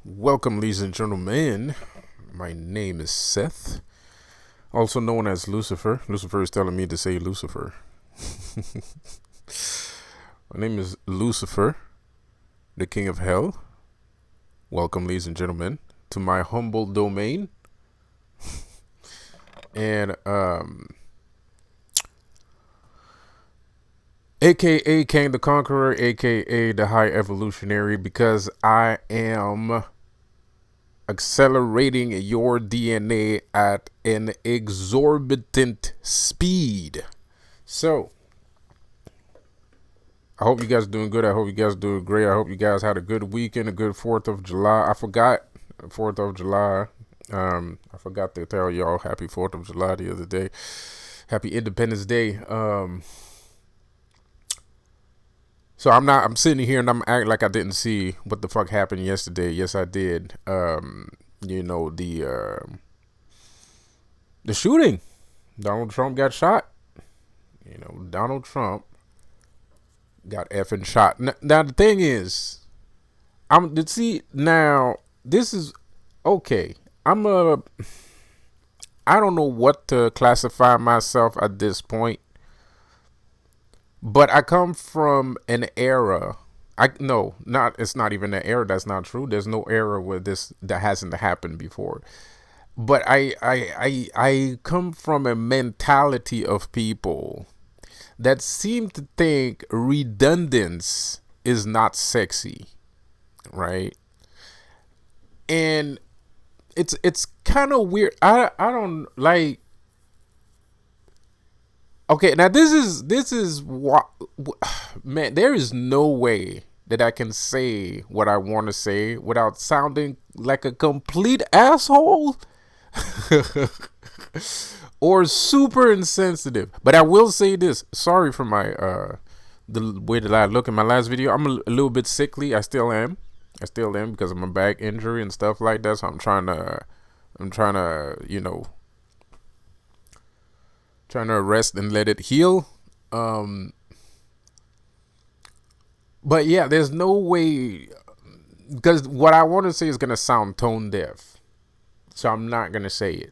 Welcome, ladies and gentlemen. My name is Seth, also known as Lucifer. Lucifer is telling me to say Lucifer. My name is Lucifer, the King of Hell. Welcome, ladies and gentlemen, to my humble domain. And, aka King the Conqueror, aka the High Evolutionary, because I am accelerating your DNA at an exorbitant speed. So, I hope you guys are doing good. I hope you guys are doing great. I hope you guys had a good weekend, a good 4th of July. I forgot 4th of July. I forgot to tell y'all happy 4th of July the other day. Happy Independence Day. So I'm sitting here and I'm acting like I didn't see what the fuck happened yesterday. Yes, I did. The shooting. Donald Trump got shot. Donald Trump got effing shot. Now the thing is, this is okay. I don't know what to classify myself at this point. But I come from an era. It's not even an era. That's not true. There's no era where that hasn't happened before. But I come from a mentality of people that seem to think redundance is not sexy, right? And it's kind of weird. I don't like. Okay, now this is what, man, there is no way that I can say what I want to say without sounding like a complete asshole or super insensitive. But I will say this. Sorry for my the way that I look in my last video. I'm a little bit sickly. I still am because of my back injury and stuff like that. So I'm trying to trying to rest and let it heal. But yeah, there's no way, because what I want to say is going to sound tone deaf. So I'm not going to say it.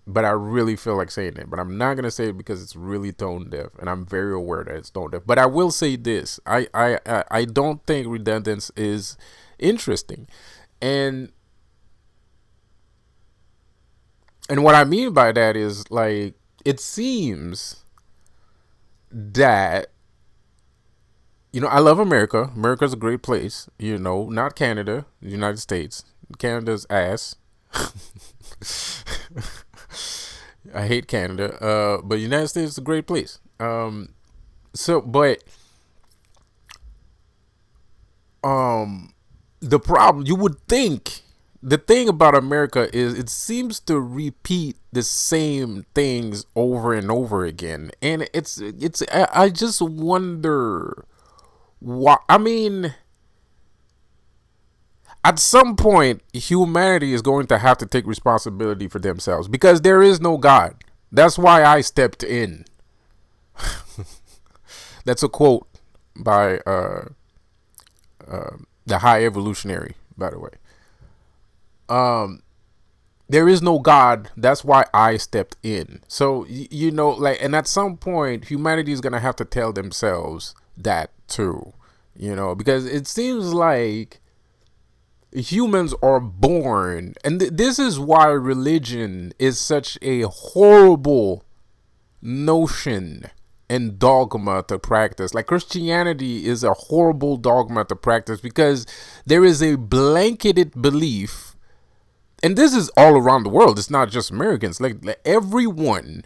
But I really feel like saying it. But I'm not going to say it because it's really tone deaf. And I'm very aware that it's tone deaf. But I will say this. I don't think redundance is interesting. And what I mean by that is, like, it seems that, I love America. America's a great place. Not Canada, the United States. Canada's ass. I hate Canada. But the United States is a great place. But the problem, you would think, the thing about America is it seems to repeat the same things over and over again. And I just wonder why. I mean, at some point, humanity is going to have to take responsibility for themselves because there is no God. That's why I stepped in. That's a quote by the High Evolutionary, by the way. There is no God. That's why I stepped in. So, and at some point, humanity is going to have to tell themselves that too, because it seems like humans are born, and this is why religion is such a horrible notion and dogma to practice. Like, Christianity is a horrible dogma to practice because there is a blanketed belief. And this is all around the world. It's not just Americans. Like everyone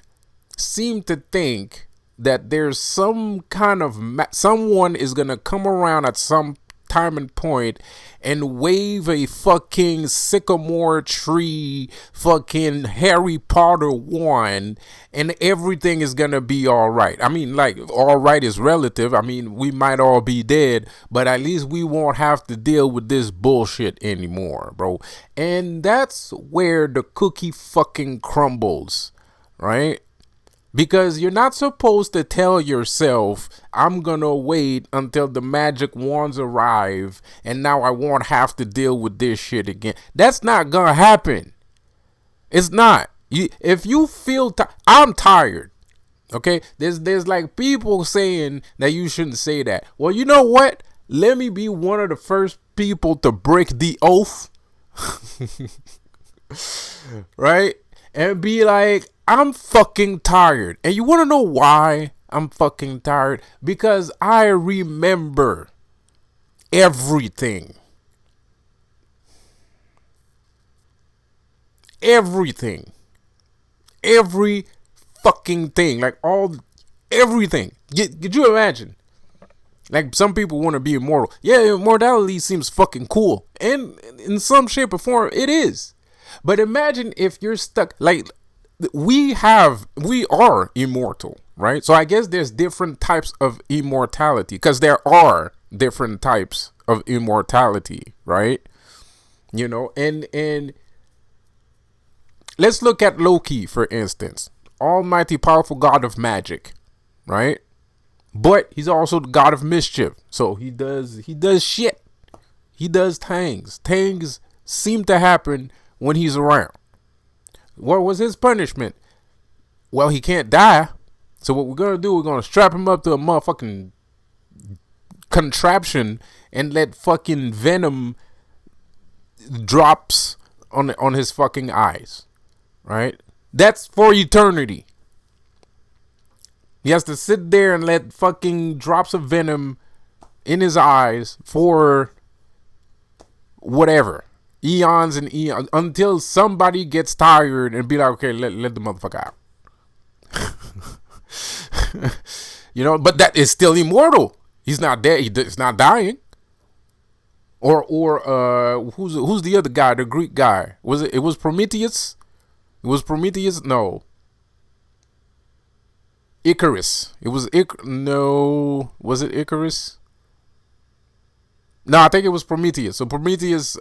seemed to think that there's some kind of someone is gonna come around at some time and point and wave a fucking sycamore tree, fucking Harry Potter wand, and everything is gonna be all right. I mean, like, all right is relative. I mean, we might all be dead, but at least we won't have to deal with this bullshit anymore, bro. And that's where the cookie fucking crumbles, right? Because you're not supposed to tell yourself, I'm gonna wait until the magic wands arrive and now I won't have to deal with this shit again. That's not gonna happen. It's not. If you feel I'm tired. Okay? There's like people saying that you shouldn't say that. Well, you know what? Let me be one of the first people to break the oath. Right? And be like, I'm fucking tired. And you want to know why I'm fucking tired? Because I remember everything. Everything. Every fucking thing. Like everything. Could you imagine? Like, some people want to be immortal. Yeah, immortality seems fucking cool. And in some shape or form, it is. But imagine if you're stuck. Like, we are immortal, right? So I guess there's different types of immortality, because there are different types of immortality, right? You know, and let's look at Loki, for instance. Almighty powerful god of magic, right? But he's also the god of mischief. So he does shit. He does things. Things seem to happen when he's around. What was his punishment? Well, he can't die. So what we're going to do, we're going to strap him up to a motherfucking contraption and let fucking venom drops on his fucking eyes. Right? That's for eternity. He has to sit there and let fucking drops of venom in his eyes for whatever. Eons and eons, until somebody gets tired and be like, okay, let the motherfucker out. You know, but that is still immortal. He's not dead. He's not dying. Or who's the other guy? The Greek guy. It was Prometheus? It was Prometheus? No. Icarus. It was no. Was it Icarus? No, I think it was Prometheus. So Prometheus,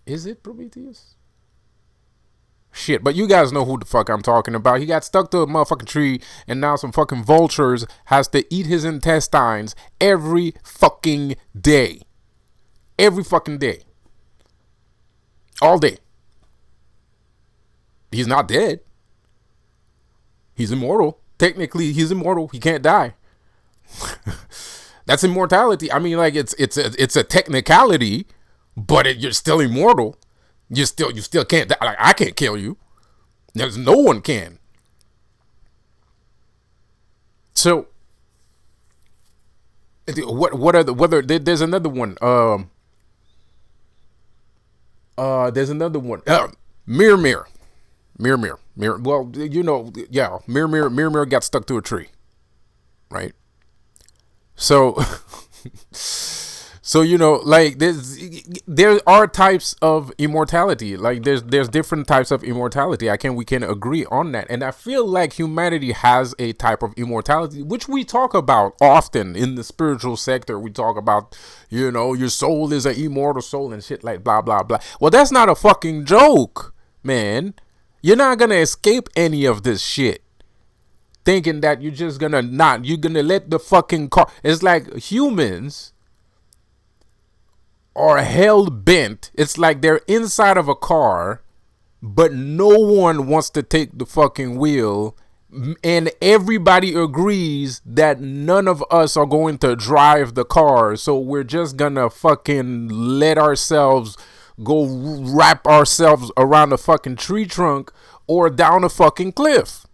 is it Prometheus? Shit, but you guys know who the fuck I'm talking about. He got stuck to a motherfucking tree, and now some fucking vultures has to eat his intestines every fucking day. Every fucking day. All day. He's not dead. He's immortal. Technically, he's immortal. He can't die. That's immortality. I mean, like, it's a technicality, but you're still immortal. You still can't die. Like, I can't kill you. There's no one can. So, what are whether there's another one. There's another one. Mirror. Well, you know, yeah. Mirror got stuck to a tree, right? So, so you know, like there are types of immortality. Like there's different types of immortality. We can agree on that. And I feel like humanity has a type of immortality, which we talk about often in the spiritual sector. We talk about, you know, your soul is an immortal soul and shit, like blah blah blah. Well, that's not a fucking joke, man. You're not gonna escape any of this shit, thinking that you're just gonna you're gonna let the fucking car. It's like humans are hell bent. It's like they're inside of a car, but no one wants to take the fucking wheel, and everybody agrees that none of us are going to drive the car, so we're just gonna fucking let ourselves go wrap ourselves around a fucking tree trunk or down a fucking cliff.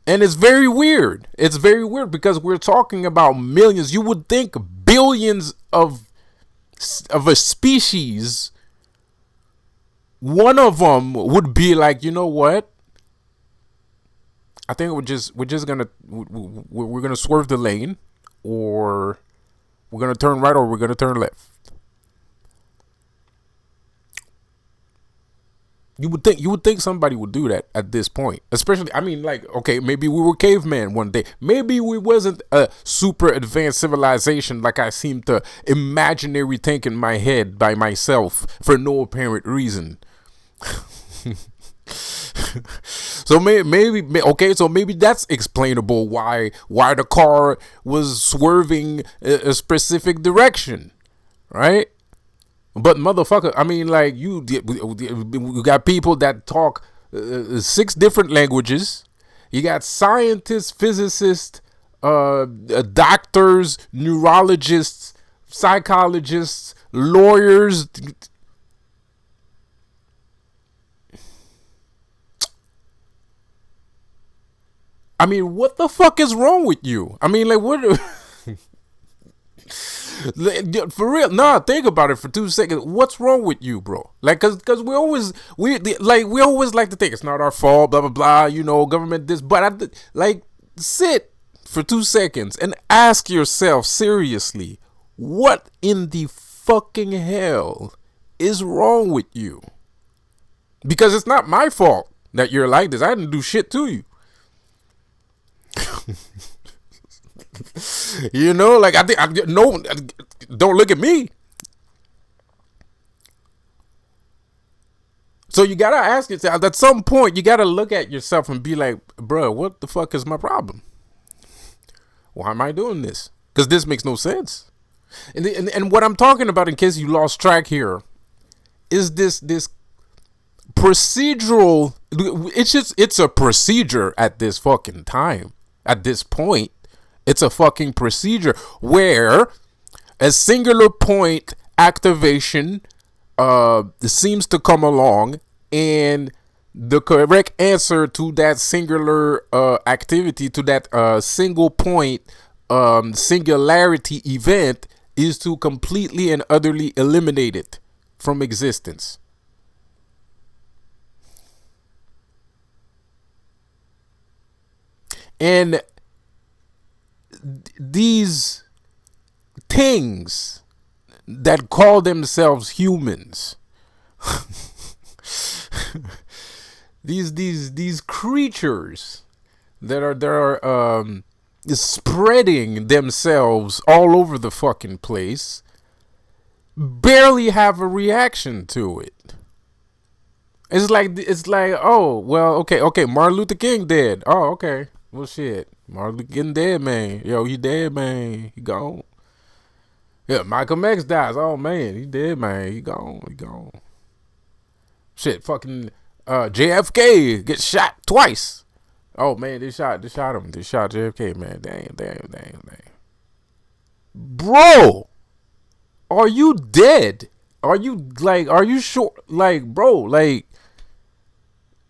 And it's very weird. It's very weird because we're talking about millions. You would think billions of a species, one of them would be like, you know what? I think we're just gonna swerve the lane, or we're gonna turn right, or we're gonna turn left. You would think somebody would do that at this point. Especially, I mean, like, okay, maybe we were caveman one day. Maybe we wasn't a super advanced civilization like I seem to imaginary think in my head by myself for no apparent reason. So maybe okay, so maybe that's explainable why the car was swerving a specific direction, right? But motherfucker, I mean, like we got people that talk 6 different languages. You got scientists, physicists, doctors, neurologists, psychologists, lawyers. I mean, what the fuck is wrong with you? I mean, like, what? For real, nah. Think about it for 2 seconds. What's wrong with you, bro? Like, cause we always like to think it's not our fault. Blah blah blah. You know, government this, but like sit for 2 seconds and ask yourself seriously, what in the fucking hell is wrong with you? Because it's not my fault that you're like this. I didn't do shit to you. You know, like no, don't look at me. So you gotta ask yourself at some point. You gotta look at yourself and be like, bro, what the fuck is my problem? Why am I doing this? Because this makes no sense. And what I'm talking about, in case you lost track here, is this procedural. It's a procedure at this fucking time. At this point, it's a fucking procedure where a singular point activation seems to come along, and the correct answer to that singular activity, to that single point singularity event, is to completely and utterly eliminate it from existence. And these things that call themselves humans, these creatures that are spreading themselves all over the fucking place, barely have a reaction to it. It's like, oh well, okay, Martin Luther King dead. Oh, okay. Well, shit, Martin Luther King dead, man. Yo, he dead, man. He gone. Yeah, Malcolm X dies. Oh man, he dead, man. He gone. He gone. Shit, fucking JFK gets shot twice. Oh man, they shot him. They shot JFK, man. Damn. Bro, are you dead? Are you sure? Like, bro, like,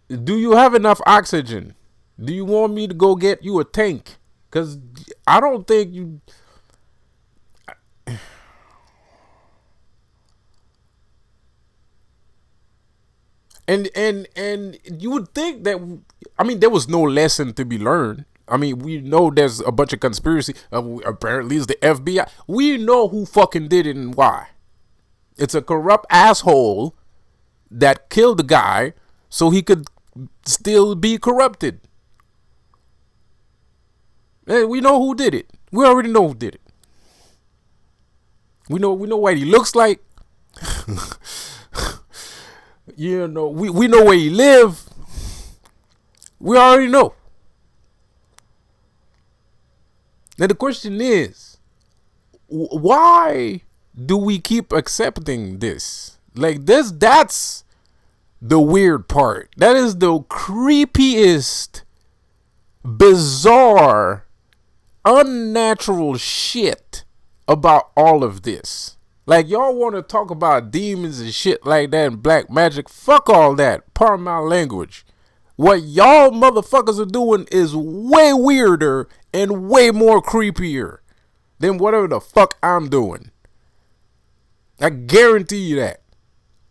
do you have enough oxygen? Do you want me to go get you a tank? Because I don't think you. And you would think that, I mean, there was no lesson to be learned. I mean, we know there's a bunch of conspiracy. Apparently, it's the FBI. We know who fucking did it and why. It's a corrupt asshole that killed the guy so he could still be corrupted. And we know who did it. We already know who did it. We know what he looks like. You know, we know where he live. We already know. Now the question is, why do we keep accepting this? Like this, that's the weird part. That is the creepiest, bizarre, unnatural shit about all of this. Like, y'all want to talk about demons and shit like that and black magic. Fuck all that. Pardon my language. What y'all motherfuckers are doing is way weirder and way more creepier than whatever the fuck I'm doing. I guarantee you that.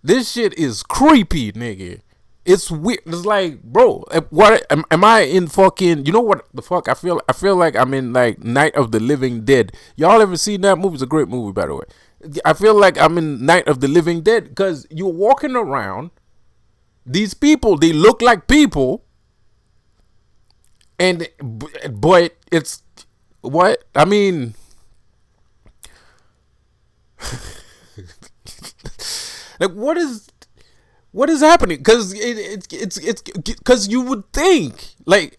This shit is creepy, nigga. It's weird. It's like, bro, what am I in fucking, you know what the fuck? I feel like I'm in like Night of the Living Dead. Y'all ever seen that movie? It's a great movie, by the way. I feel like I'm in Night of the Living Dead because you're walking around. These people, they look like people. And, but it's, what? I mean, like, what is What is happening? Because it's because you would think like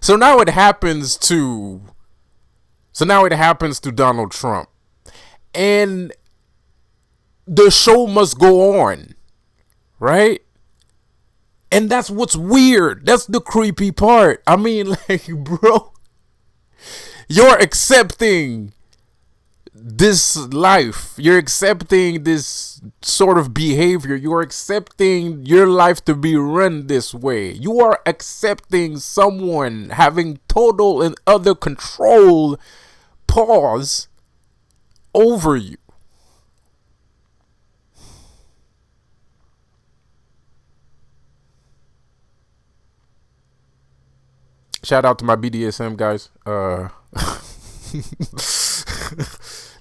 so now it happens to Donald Trump, and the show must go on, right? And that's what's weird. That's the creepy part. I mean, like, bro, you're accepting this life. You're accepting this sort of behavior. You're accepting your life to be run this way. You are accepting someone having total and utter control, pause, over you. Shout out to my BDSM guys.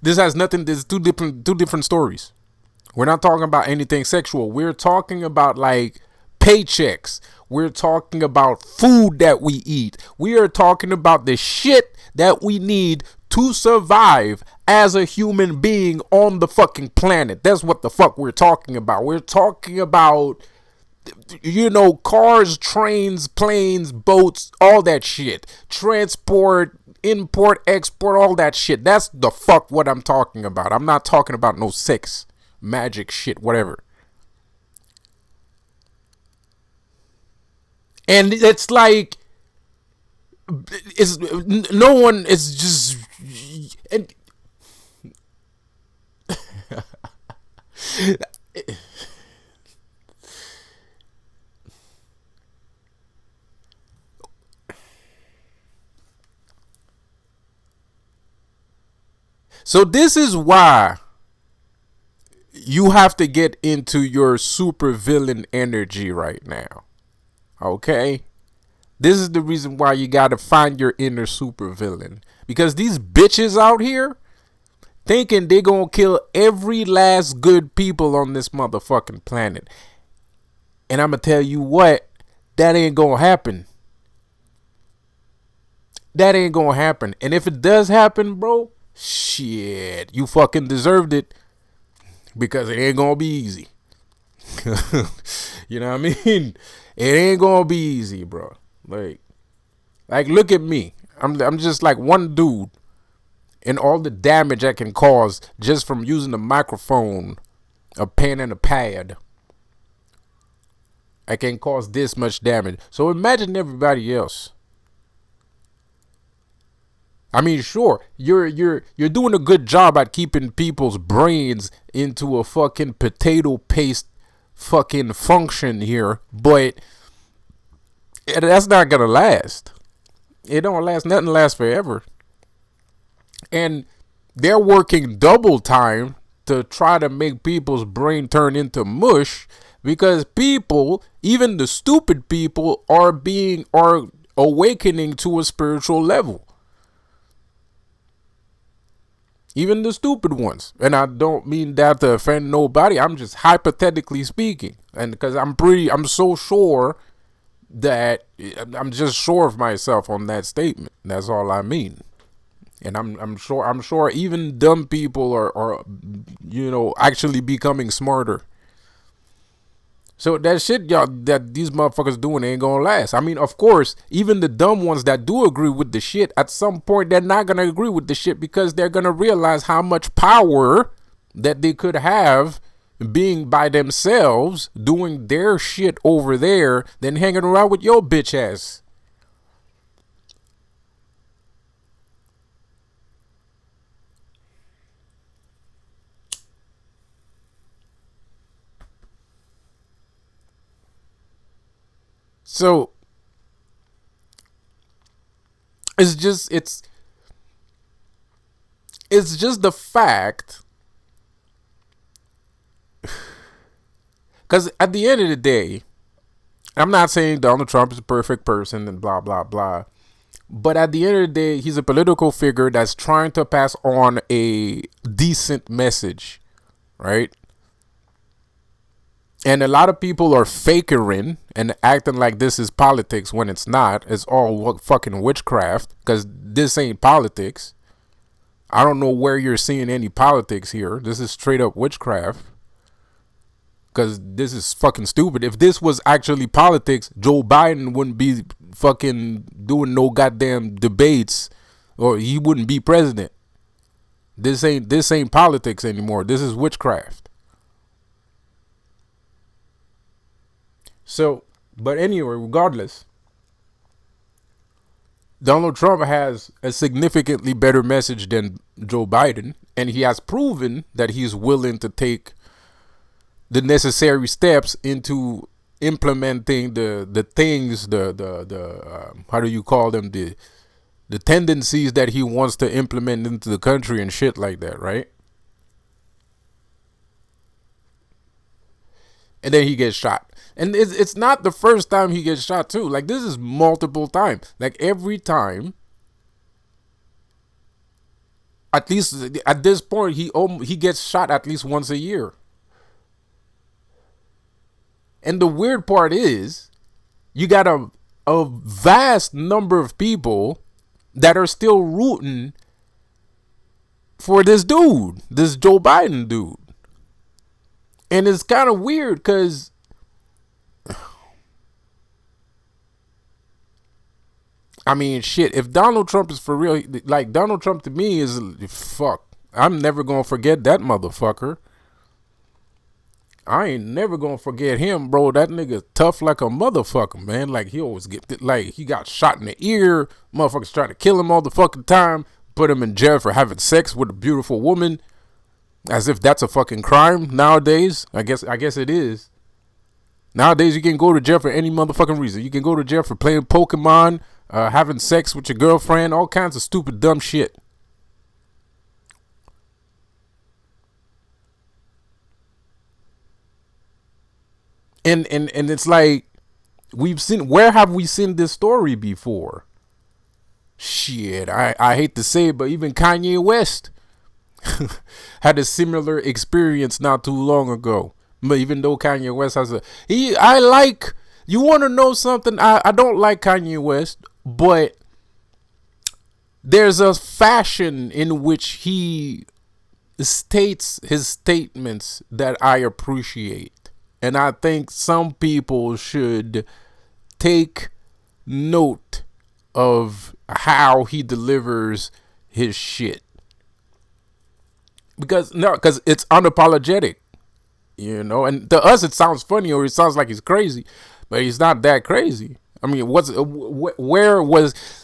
This has nothing. There's two different stories. We're not talking about anything sexual. We're talking about like paychecks. We're talking about food that we eat. We are talking about the shit that we need to survive as a human being on the fucking planet. That's what the fuck we're talking about. We're talking about, you know, cars, trains, planes, boats, all that shit. Transport, import, export, all that shit. That's the fuck what I'm talking about. I'm not talking about no sex, magic shit, whatever. And it's like, it's no one, it's just, and, so this is why you have to get into your supervillain energy right now. Okay? This is the reason why you gotta find your inner supervillain. Because these bitches out here thinking they gonna kill every last good people on this motherfucking planet. And I'ma tell you what, that ain't gonna happen. That ain't gonna happen. And if it does happen, bro, shit, you fucking deserved it. Because it ain't gonna be easy. You know what I mean? It ain't gonna be easy, bro. Like look at me. I'm just like one dude, and all the damage I can cause just from using a microphone, a pen, and a pad. I can cause this much damage. So imagine everybody else. I mean, sure, you're doing a good job at keeping people's brains into a fucking potato paste fucking function here, but that's not gonna last. It don't last. Nothing lasts forever. And they're working double time to try to make people's brain turn into mush, because people, even the stupid people, are awakening to a spiritual level. Even the stupid ones. And I don't mean that to offend nobody. I'm just hypothetically speaking. And because I'm so sure that I'm just sure of myself on that statement. That's all I mean. And I'm sure even dumb people are you know, actually becoming smarter. So that shit y'all that these motherfuckers doing ain't gonna last. I mean, of course, even the dumb ones that do agree with the shit, at some point they're not gonna agree with the shit, because they're gonna realize how much power that they could have being by themselves, doing their shit over there, than hanging around with your bitch ass. So it's just it's just the fact, because at the end of the day, I'm not saying Donald Trump is a perfect person and blah blah blah, but at the end of the day, he's a political figure that's trying to pass on a decent message, right? And a lot of people are fakering and acting like this is politics when it's not. It's all fucking witchcraft, because this ain't politics. I don't know where you're seeing any politics here. This is straight up witchcraft. Because this is fucking stupid. If this was actually politics, Joe Biden wouldn't be fucking doing no goddamn debates, or he wouldn't be president. This ain't politics anymore. This is witchcraft. So, but anyway, regardless, Donald Trump has a significantly better message than Joe Biden, and he has proven that he's willing to take the necessary steps into implementing the things, the how do you call them, the tendencies that he wants to implement into the country and shit like that, right? And then he gets shot. And it's not the first time he gets shot too. Like, this is multiple times. Like, every time, at least at this point, he gets shot at least once a year. And the weird part is, you got a vast number of people that are still rooting for this dude, this Joe Biden dude. And it's kind of weird because I mean, shit, if Donald Trump is for real, like, Donald Trump to me is, fuck, I'm never going to forget that motherfucker. I ain't never going to forget him, bro. That nigga tough like a motherfucker, man. Like, he always get, like, he got shot in the ear. Motherfuckers trying to kill him all the fucking time. Put him in jail for having sex with a beautiful woman. As if that's a fucking crime nowadays. I guess it is. Nowadays, you can go to jail for any motherfucking reason. You can go to jail for playing Pokemon, having sex with your girlfriend, all kinds of stupid, dumb shit. And it's like, where have we seen this story before? Shit, I hate to say it, but even Kanye West had a similar experience not too long ago. But even though Kanye West has you want to know something? I don't like Kanye West, but there's a fashion in which he states his statements that I appreciate. And I think some people should take note of how he delivers his shit. Because it's unapologetic, you know. And to us, it sounds funny, or it sounds like he's crazy, but he's not that crazy. I mean,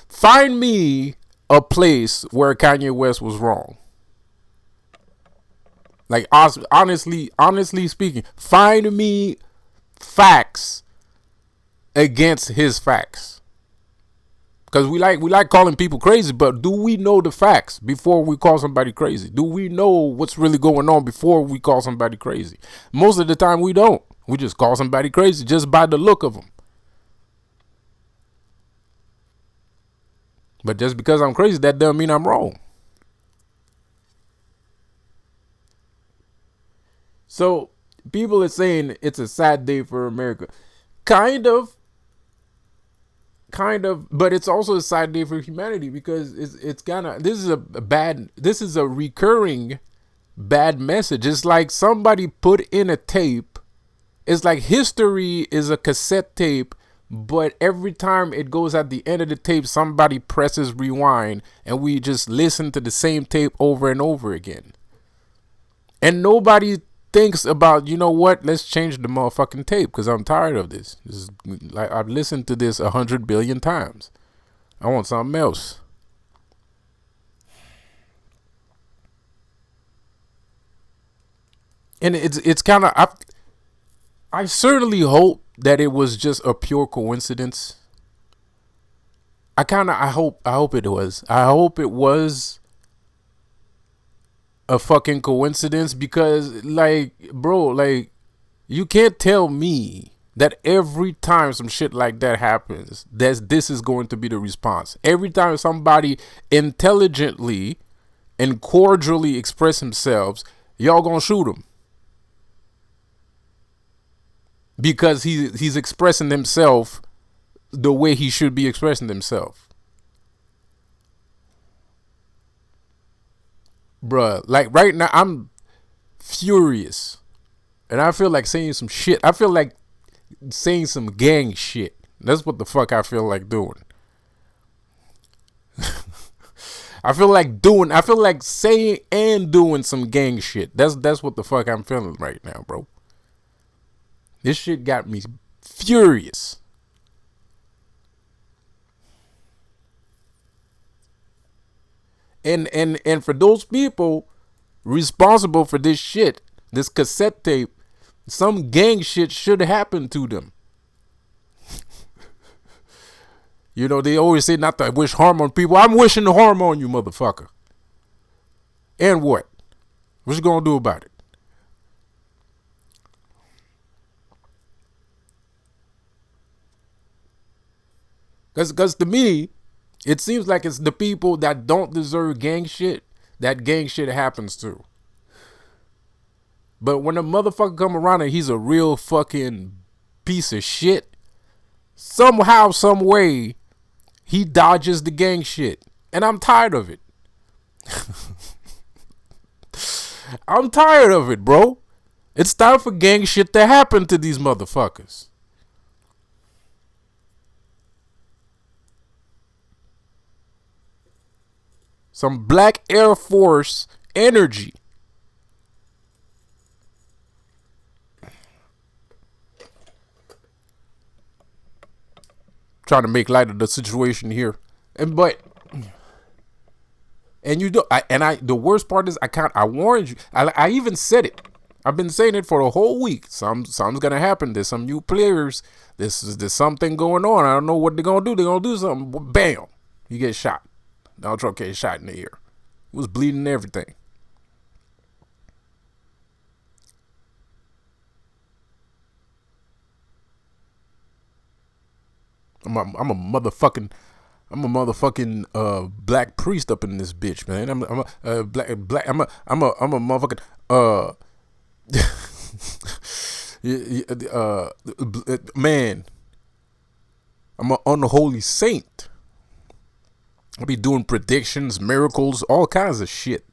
find me a place where Kanye West was wrong. Like, honestly speaking, find me facts against his facts. Because we like calling people crazy, but do we know the facts before we call somebody crazy? Do we know what's really going on before we call somebody crazy? Most of the time we don't. We just call somebody crazy just by the look of them. But just because I'm crazy, that doesn't mean I'm wrong. So people are saying it's a sad day for America. Kind of, but it's also a sad day for humanity, because this is a recurring bad message. It's like somebody put in a tape. It's like history is a cassette tape, but every time it goes at the end of the tape, somebody presses rewind and we just listen to the same tape over and over again. And nobody thinks about, you know what, let's change the motherfucking tape, because I'm tired of this. This is like, I've listened to this 100 billion times. I want something else. And it's kind of, I certainly hope that it was just a pure coincidence. I hope it was. I hope it was a fucking coincidence, because, like, bro, like, you can't tell me that every time some shit like that happens, this is going to be the response. Every time somebody intelligently and cordially express themselves, y'all gonna shoot him. Because he's expressing himself the way he should be expressing himself. Bruh, like right now, I'm furious. And I feel like saying some shit. I feel like saying some gang shit. That's what the fuck I feel like doing. I feel like saying and doing some gang shit. That's what the fuck I'm feeling right now, bro. This shit got me furious. And for those people responsible for this shit, this cassette tape, some gang shit should happen to them. You know, they always say not to wish harm on people. I'm wishing harm on you, motherfucker. And what? What you gonna do about it? Because to me, it seems like it's the people that don't deserve gang shit that gang shit happens to. But when a motherfucker come around and he's a real fucking piece of shit, somehow, some way, he dodges the gang shit. And I'm tired of it. I'm tired of it, bro. It's time for gang shit to happen to these motherfuckers. Some Black Air Force energy. Trying to make light of the situation here. And you do, the worst part is I warned you. I even said it. I've been saying it for a whole week. Something's gonna happen. There's some new players. There's something going on. I don't know what they're gonna do. They're gonna do something. Bam, you get shot. Donald Trump gets shot in the ear. He was bleeding and everything. I'm a motherfucking black priest up in this bitch, man. I'm a black I'm a motherfucking man. I'm an unholy saint. I'll be doing predictions, miracles, all kinds of shit.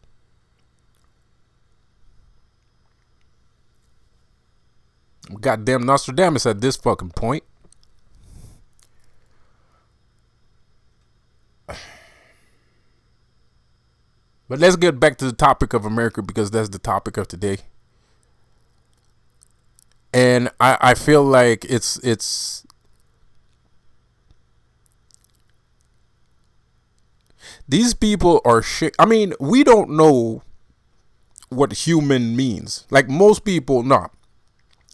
Goddamn Nostradamus at this fucking point. But let's get back to the topic of America because that's the topic of today. And I feel like it's these people are shit. I mean, we don't know what human means. Like most people, not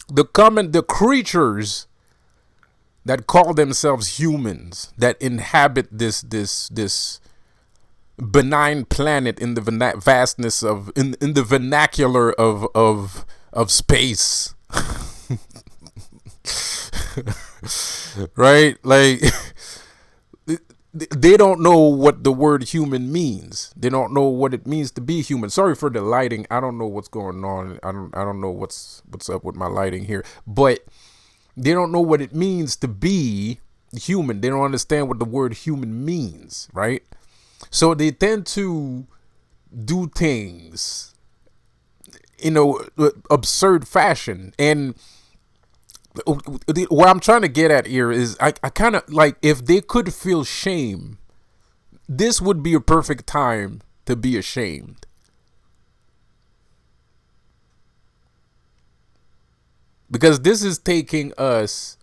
the creatures that call themselves humans that inhabit this benign planet in the vastness of in the vernacular of space. Right? Like they don't know what the word human means. They don't know what it means to be human. Sorry for the lighting. I don't know what's going on. I don't know what's up with my lighting here. But they don't know what it means to be human. They don't understand what the word human means, right? So they tend to do things in a absurd fashion. And what I'm trying to get at here is I kind of like, if they could feel shame, this would be a perfect time to be ashamed. Because this is taking us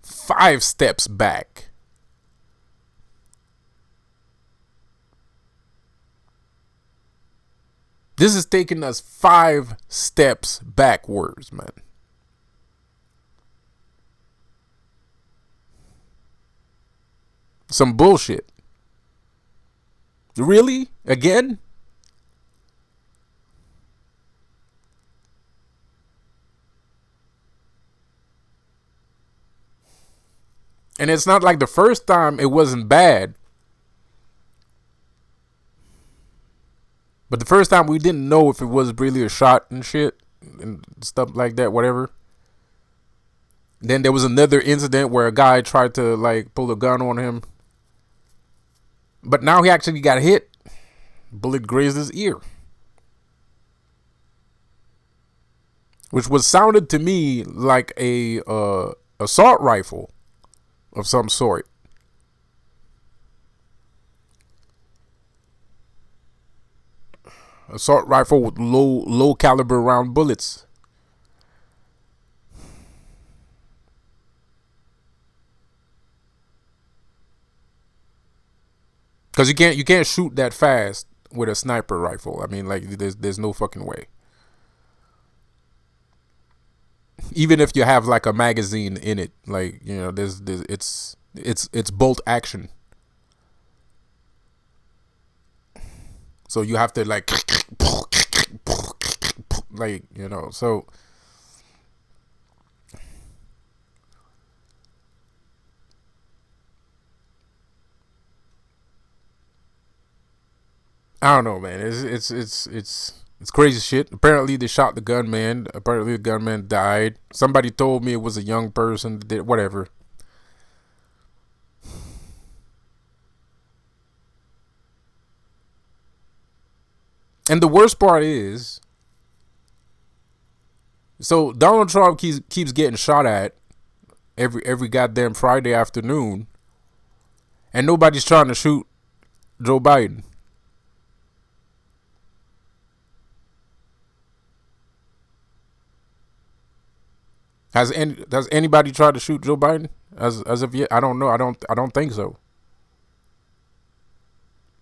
5 steps back. This is taking us 5 steps backwards, man. Some bullshit. Really? Again? And it's not like the first time it wasn't bad. But the first time we didn't know if it was really a shot and shit and stuff like that, whatever. Then there was another incident where a guy tried to like pull a gun on him. But now he actually got hit. Bullet grazed his ear. which was sounded to me like a assault rifle of some sort. Assault rifle with low caliber round bullets. Because you can't shoot that fast with a sniper rifle. I mean, like there's no fucking way. Even if you have like a magazine in it, like, you know, there's it's bolt action. So you have to like you know, so I don't know, man. It's crazy shit. Apparently they shot the gunman. Apparently the gunman died. Somebody told me it was a young person that did whatever. And the worst part is, so Donald Trump keeps getting shot at every goddamn Friday afternoon, and nobody's trying to shoot Joe Biden. Has anybody tried to shoot Joe Biden as of yet? I don't know. I don't think so.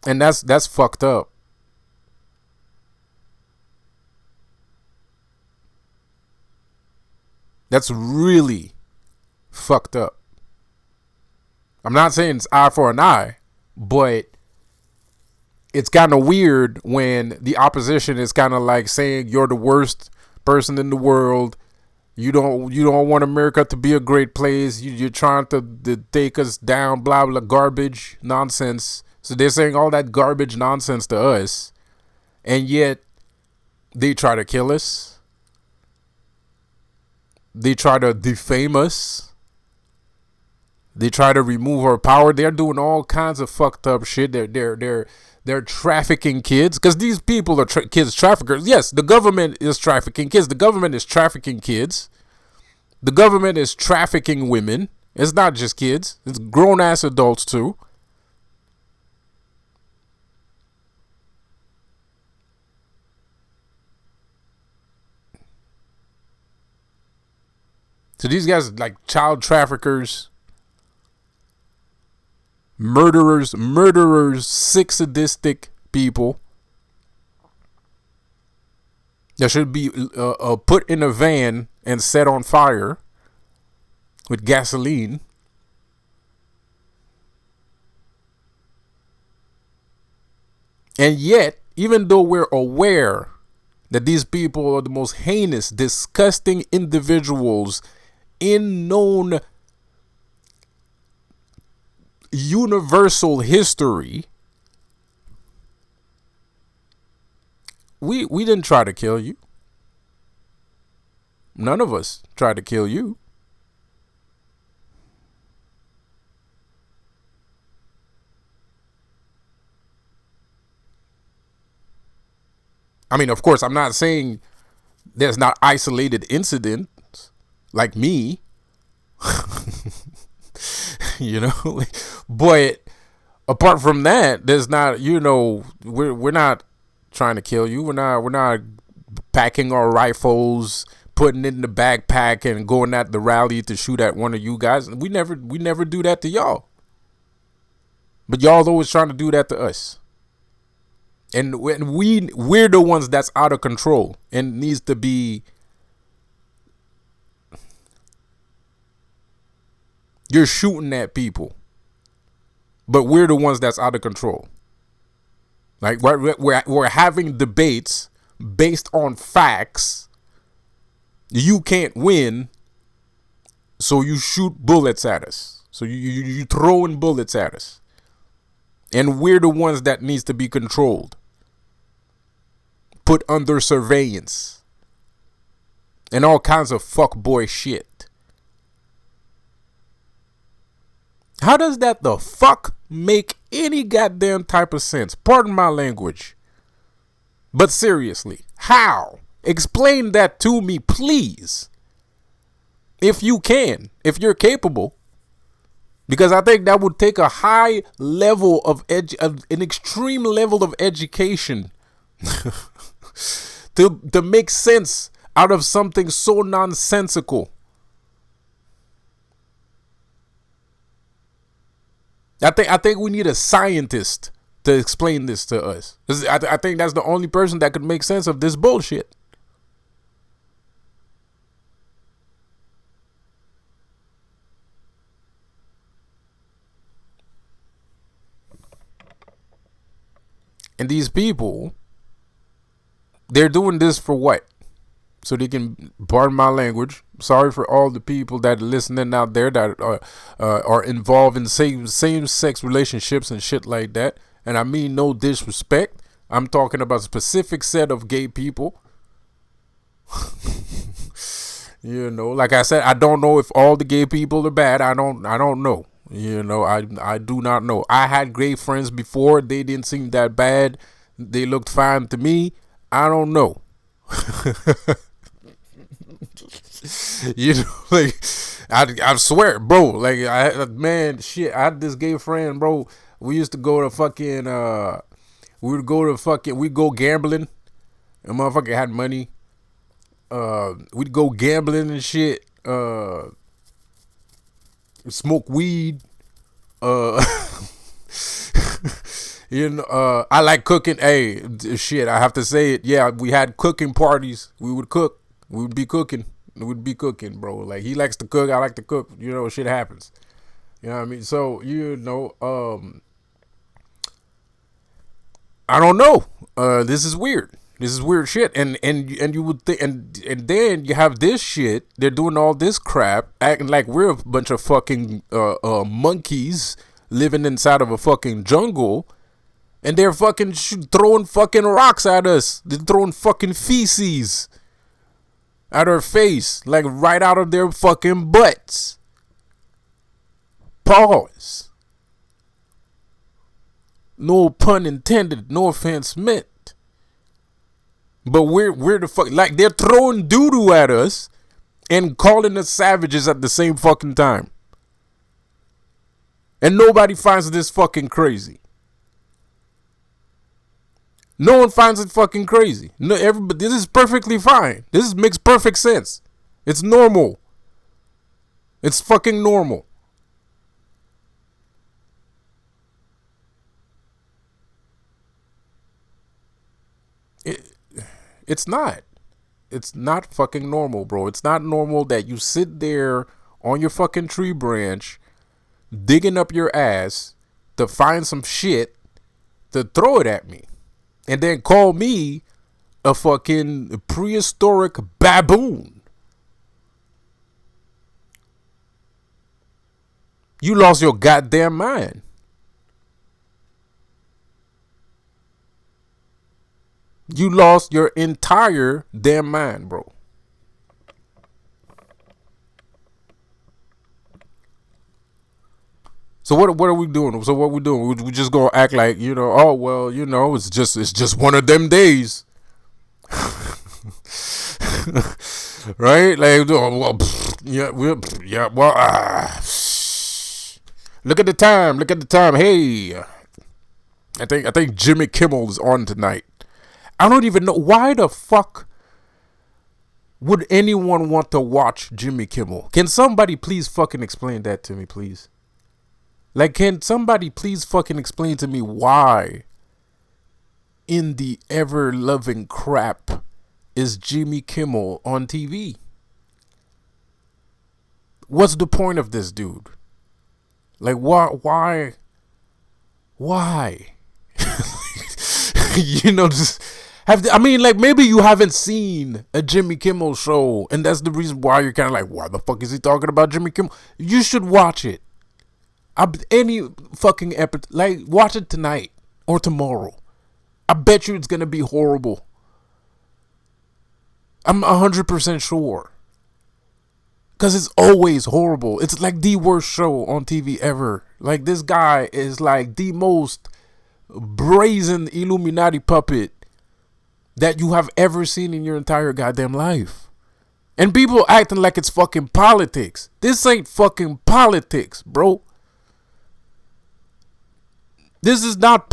And that's fucked up. That's really fucked up. I'm not saying it's eye for an eye, but it's kind of weird when the opposition is kind of like saying you're the worst person in the world. You don't want America to be a great place. You're trying to take us down, blah blah, garbage, nonsense. So they're saying all that garbage nonsense to us, and yet they try to kill us. They try to defame us. They try to remove our power. They're doing all kinds of fucked up shit. They're trafficking kids, because these people are kids traffickers. Yes, the government is trafficking kids. The government is trafficking kids. The government is trafficking women. It's not just kids. It's grown ass adults too. So these guys are like child traffickers, murderers, sick, sadistic people that should be put in a van and set on fire with gasoline. And yet, even though we're aware that these people are the most heinous, disgusting individuals in known universal history, we didn't try to kill you. None of us tried to kill you. I mean, of course, I'm not saying there's not isolated incidents like me, you know, but apart from that, there's not, you know, we're not trying to kill you. We're not packing our rifles, putting it in the backpack and going at the rally to shoot at one of you guys. We never do that to y'all. But y'all always trying to do that to us. And we're the ones that's out of control and needs to be. You're shooting at people, but we're the ones that's out of control. Like we're having debates based on facts. You can't win, so you shoot bullets at us. So you throwing bullets at us, and we're the ones that needs to be controlled, put under surveillance, and all kinds of fuckboy shit. How does that the fuck make any goddamn type of sense? Pardon my language. But seriously, how? Explain that to me, please. If you can, if you're capable. Because I think that would take a high level of an extreme level of education to make sense out of something so nonsensical. I think we need a scientist to explain this to us. I think that's the only person that could make sense of this bullshit. And these people, they're doing this for what? So they can, pardon my language, sorry for all the people that are listening out there that are involved in same sex relationships and shit like that. And I mean no disrespect. I'm talking about a specific set of gay people. You know, like I said, I don't know if all the gay people are bad. I don't know. You know, I do not know. I had gay friends before. They didn't seem that bad. They looked fine to me. I don't know. You know, like I swear, bro. Like man, shit. I had this gay friend, bro. We used to go to fucking we'd go gambling. And motherfucker had money. We'd go gambling and shit. Smoke weed. You know, I like cooking. Hey, shit, I have to say it. Yeah, we had cooking parties. We would cook. We would be cooking. We'd be cooking, bro. Like, he likes to cook. I like to cook. You know, shit happens. You know what I mean? So, you know, I don't know. This is weird. This is weird shit. And you would think, and then you have this shit. They're doing all this crap, acting like we're a bunch of fucking monkeys living inside of a fucking jungle. And they're fucking throwing fucking rocks at us. They're throwing fucking feces at our face, like right out of their fucking butts. Pause. No pun intended. No offense meant. But we're the fuck, like, they're throwing doo-doo at us and calling us savages at the same fucking time. And nobody finds this fucking crazy. No one finds it fucking crazy. No, everybody, this is perfectly fine. This makes perfect sense. It's normal. It's fucking normal. It's not. It's not fucking normal, bro. It's not normal that you sit there on your fucking tree branch, digging up your ass to find some shit to throw it at me. And then call me a fucking prehistoric baboon. You lost your goddamn mind. You lost your entire damn mind, bro. So what are we doing? So what we doing? We just gonna act like, you know, oh well, you know, it's just one of them days. Right? Like, well, yeah, look at the time. Look at the time. Hey, I think Jimmy Kimmel is on tonight. I don't even know why the fuck would anyone want to watch Jimmy Kimmel. Can somebody please fucking explain that to me, please? Like, can somebody please fucking explain to me why in the ever-loving crap is Jimmy Kimmel on TV? What's the point of this dude? Like, why? You know, just I mean, like, maybe you haven't seen a Jimmy Kimmel show, and that's the reason why you're kind of like, why the fuck is he talking about Jimmy Kimmel? You should watch it. Any fucking episode, like, watch it tonight or tomorrow. I bet you it's gonna be horrible. I'm 100% sure. Because it's always horrible. It's like the worst show on TV ever. Like, this guy is like the most brazen Illuminati puppet that you have ever seen in your entire goddamn life. And people acting like it's fucking politics. This ain't fucking politics, bro. This is not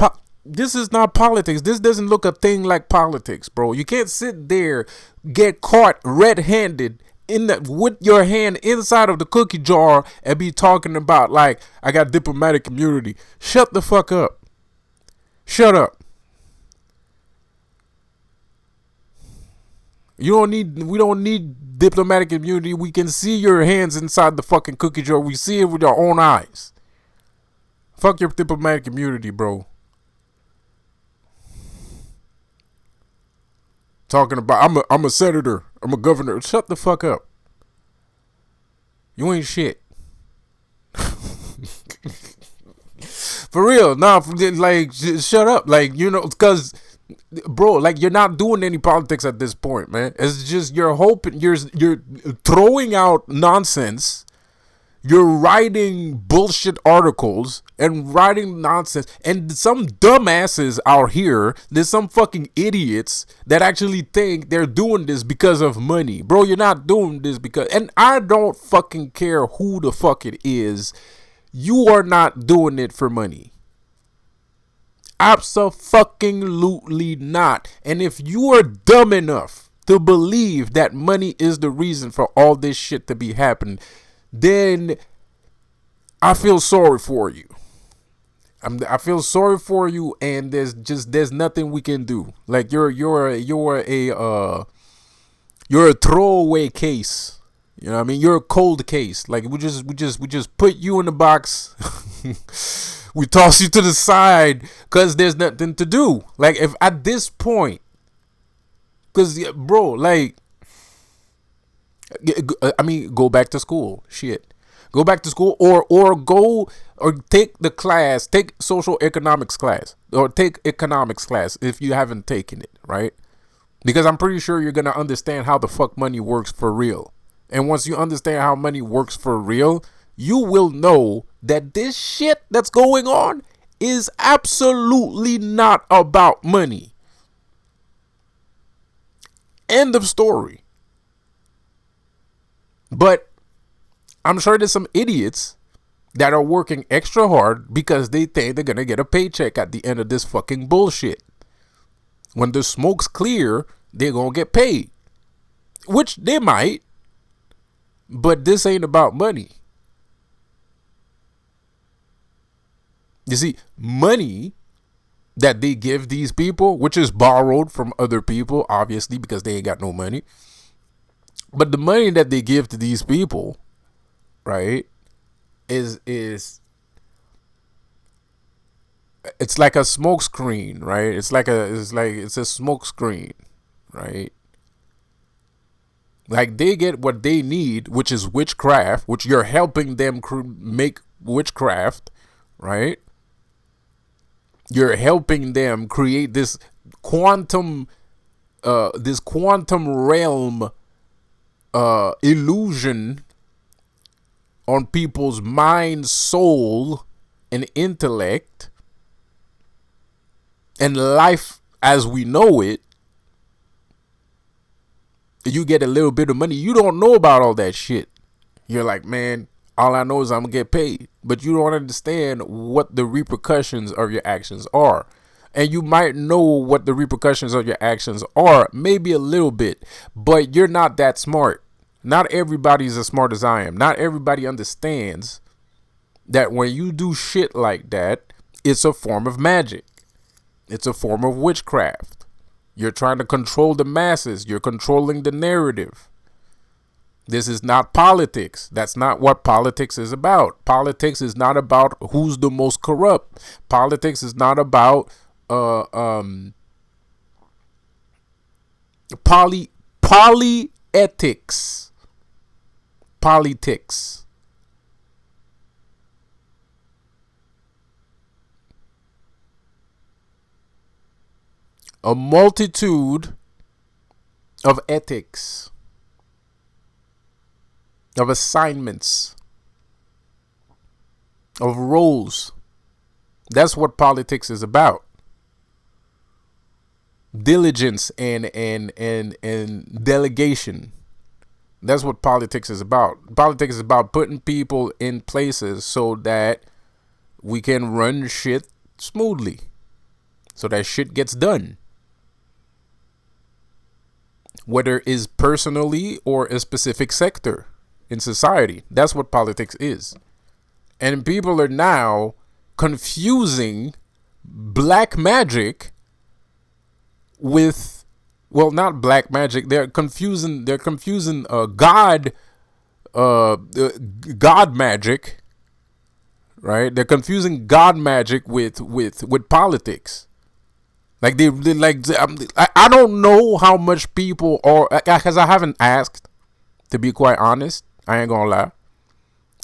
politics. This doesn't look a thing like politics, bro. You can't sit there, get caught red-handed with your hand inside of the cookie jar and be talking about like I got diplomatic immunity. Shut the fuck up. Shut up. We don't need diplomatic immunity. We can see your hands inside the fucking cookie jar. We see it with our own eyes. Fuck your diplomatic immunity, bro. Talking about I'm a senator, I'm a governor. Shut the fuck up. You ain't shit. For real, nah, like shut up, like because bro, like you're not doing any politics at this point, man. It's just you're hoping you're throwing out nonsense. You're writing bullshit articles and writing nonsense. And some dumbasses out here, there's some fucking idiots that actually think they're doing this because of money. Bro, you're not doing this because... And I don't fucking care who the fuck it is. You are not doing it for money. Abso-fucking-lutely not. And if you are dumb enough to believe that money is the reason for all this shit to be happening, then I feel sorry for you. I feel sorry for you, and there's nothing we can do. Like you're a throwaway case. You know what I mean? You're a cold case. Like we just put you in the box. We toss you to the side because there's nothing to do. Like if at this point, because bro, like. I mean, go back to school. Shit. Go back to school or take the class, take social economics class or take economics class if you haven't taken it, right? Because I'm pretty sure you're going to understand how the fuck money works for real. And once you understand how money works for real, you will know that this shit that's going on is absolutely not about money. End of story. But I'm sure there's some idiots that are working extra hard because they think they're going to get a paycheck at the end of this fucking bullshit. When the smoke's clear, they're going to get paid. Which they might. But this ain't about money. You see, money that they give these people, which is borrowed from other people, obviously, because they ain't got no money. But the money that they give to these people, right, is it's like a smoke screen, right? It's a smoke screen, right? Like they get what they need, which is witchcraft, which you're helping them make witchcraft, right? You're helping them create this quantum realm illusion on people's mind, soul, and intellect, and life as we know it. You get a little bit of money. You don't know about all that shit. You're like, man, all I know is I'm gonna get paid. But you don't understand what the repercussions of your actions are. And you might know what the repercussions of your actions are, maybe a little bit, but you're not that smart. Not everybody's as smart as I am. Not everybody understands that when you do shit like that, it's a form of magic. It's a form of witchcraft. You're trying to control the masses. You're controlling the narrative. This is not politics. That's not what politics is about. Politics is not about who's the most corrupt. Politics is not about polyethics. Politics. A multitude of ethics, of assignments, of roles. That's what politics is about. diligence and delegation. That's what politics is about. Politics is about putting people in places so that we can run shit smoothly, so that shit gets done, whether it is personally or a specific sector in society. That's what politics is. And people are now confusing black magic with, well, not black magic. They're confusing God magic, right? They're confusing God magic with politics. Like they like, I don't know how much people are, because I haven't asked, to be quite honest. I ain't gonna lie.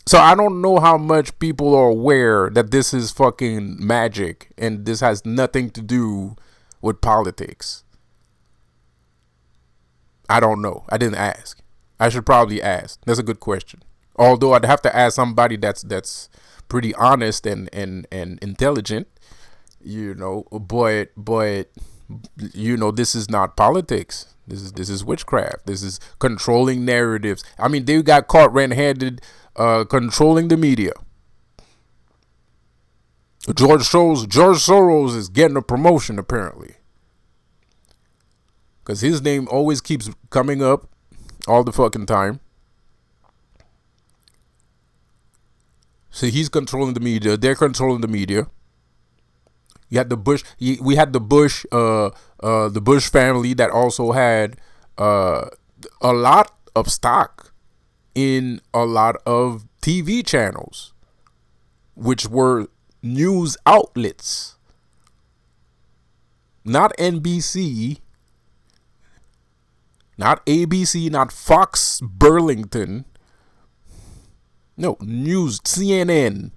So I don't know how much people are aware that this is fucking magic and this has nothing to do with politics. I don't know. I didn't ask. I should probably ask. That's a good question. Although I'd have to ask somebody that's pretty honest and intelligent, you know, but you know, this is not politics. This is witchcraft. This is controlling narratives. I mean, they got caught red-handed controlling the media. George Soros is getting a promotion apparently, because his name always keeps coming up all the fucking time. So he's controlling the media. They're controlling the media. You had the Bush. We had the Bush family that also had a lot of stock in a lot of TV channels, which were news outlets. Not NBC, not ABC, not Fox Burlington. No, news, CNN,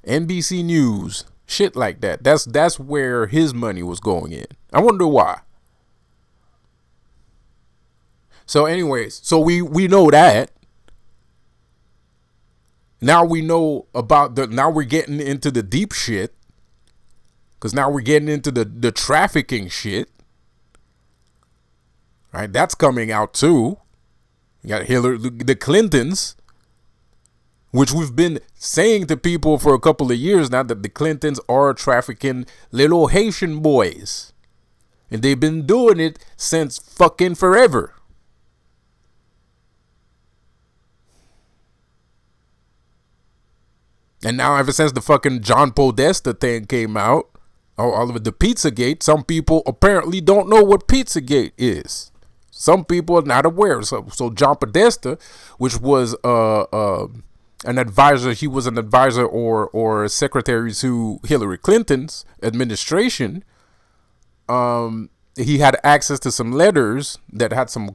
NBC News, shit like that. That's where his money was going in. I wonder why. So anyways, so we know that. Now we know about now we're getting into the deep shit. Because now we're getting into the trafficking shit. Right? That's coming out too. You got the Clintons, which we've been saying to people for a couple of years now, that the Clintons are trafficking little Haitian boys. And they've been doing it since fucking forever. And now ever since the fucking John Podesta thing came out, all of it, the Pizzagate, some people apparently don't know what Pizzagate is. Some people are not aware. So John Podesta, which was an advisor, he was an advisor or secretary to Hillary Clinton's administration. He had access to some letters that had some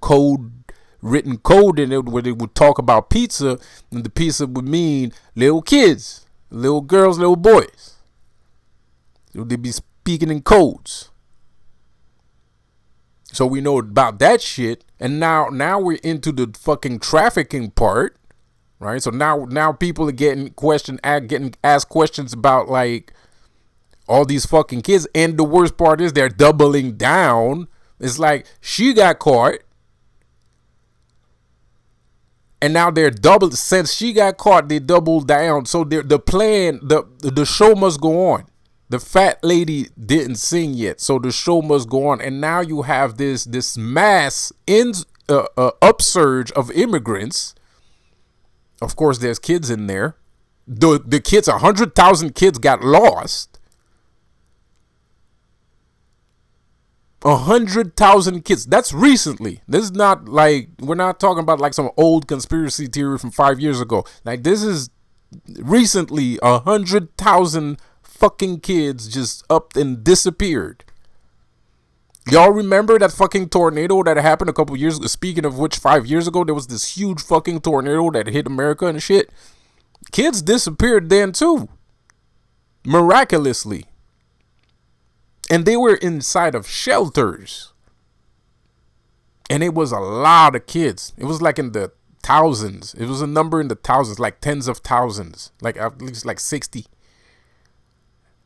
written code in it, where they would talk about pizza, and the pizza would mean little kids, little girls, little boys. They'd be speaking in codes. So we know about that shit, and now we're into the fucking trafficking part, right? So now people are getting asked questions about like all these fucking kids, and the worst part is they're doubling down. It's like she got caught, and now they're doubled. Since she got caught, they doubled down. So the plan, the show must go on. The fat lady didn't sing yet, so the show must go on. And now you have this mass upsurge of immigrants. Of course, there's kids in there. The kids, 100,000 kids got lost. 100,000 kids. That's recently. This is not like, we're not talking about like some old conspiracy theory from 5 years ago. Like, this is recently 100,000 fucking kids just up and disappeared. Y'all remember that fucking tornado that happened a couple years ago? Speaking of which, 5 years ago, there was this huge fucking tornado that hit America and shit. Kids disappeared then too. Miraculously. And they were inside of shelters. And it was a lot of kids. It was like in the thousands. It was a number in the thousands, like tens of thousands. Like at least like 60.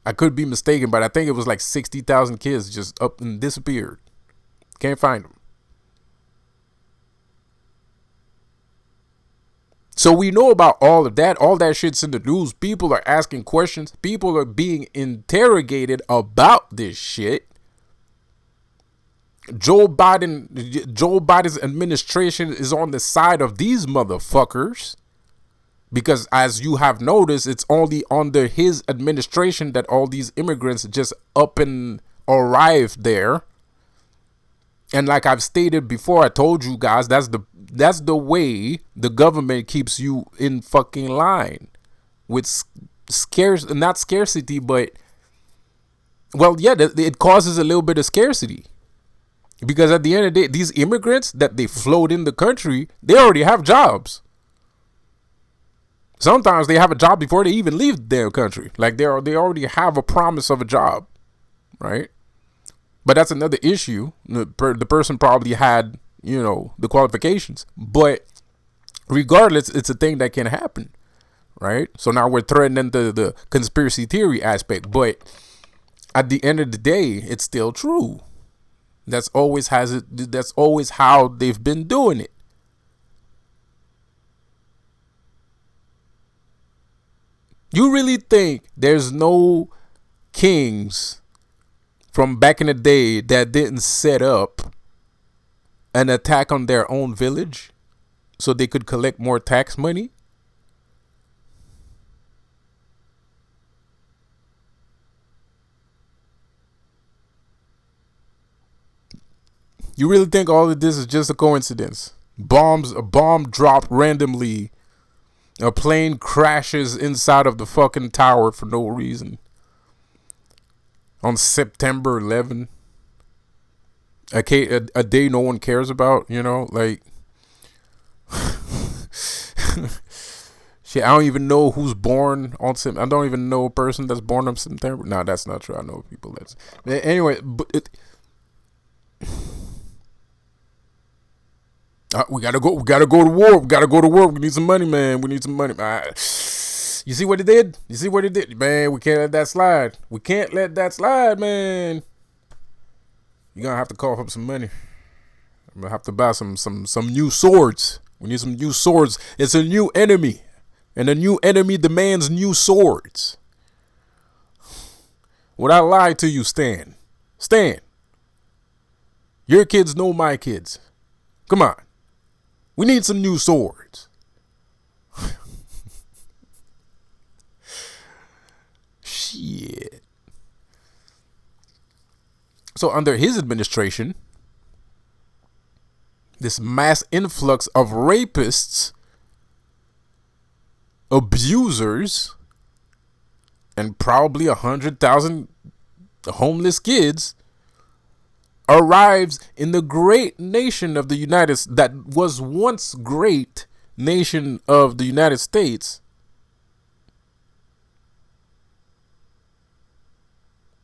I could be mistaken, but I think it was like 60,000 kids just up and disappeared. Can't find them. So we know about all of that. All that shit's in the news. People are asking questions. People are being interrogated about this shit. Joe Biden's administration is on the side of these motherfuckers. Because as you have noticed, it's only under his administration that all these immigrants just up and arrived there. And like I've stated before, I told you guys, that's the way the government keeps you in fucking line with not scarcity, but well, yeah, it causes a little bit of scarcity. Because at the end of the day, these immigrants that they float in the country, they already have jobs. Sometimes they have a job before they even leave their country. Like they already have a promise of a job, right? But that's another issue. The person probably had, the qualifications. But regardless, it's a thing that can happen, right? So now we're threatening the conspiracy theory aspect. But at the end of the day, it's still true. That's always how they've been doing it. You really think there's no kings from back in the day that didn't set up an attack on their own village so they could collect more tax money? You really think all of this is just a coincidence? A bomb dropped randomly. A plane crashes inside of the fucking tower for no reason. On September 11th. A day no one cares about, like. Shit, I don't even know who's born on September. I don't even know a person that's born on September. No, that's not true. I know people that's. Anyway, but we gotta go. We gotta go to war. We gotta go to war. We need some money, man. We need some money. You see what it did? You see what it did, man? We can't let that slide. We can't let that slide, man. You're gonna have to call up some money. I'm gonna have to buy some new swords. We need some new swords. It's a new enemy, and a new enemy demands new swords. Would I lie to you, Stan? Stan, your kids know my kids. Come on. We need some new swords. Shit. So under his administration, this mass influx of rapists, abusers, and probably 100,000 homeless kids arrives in the great nation of the United States, that was once great nation of the United States,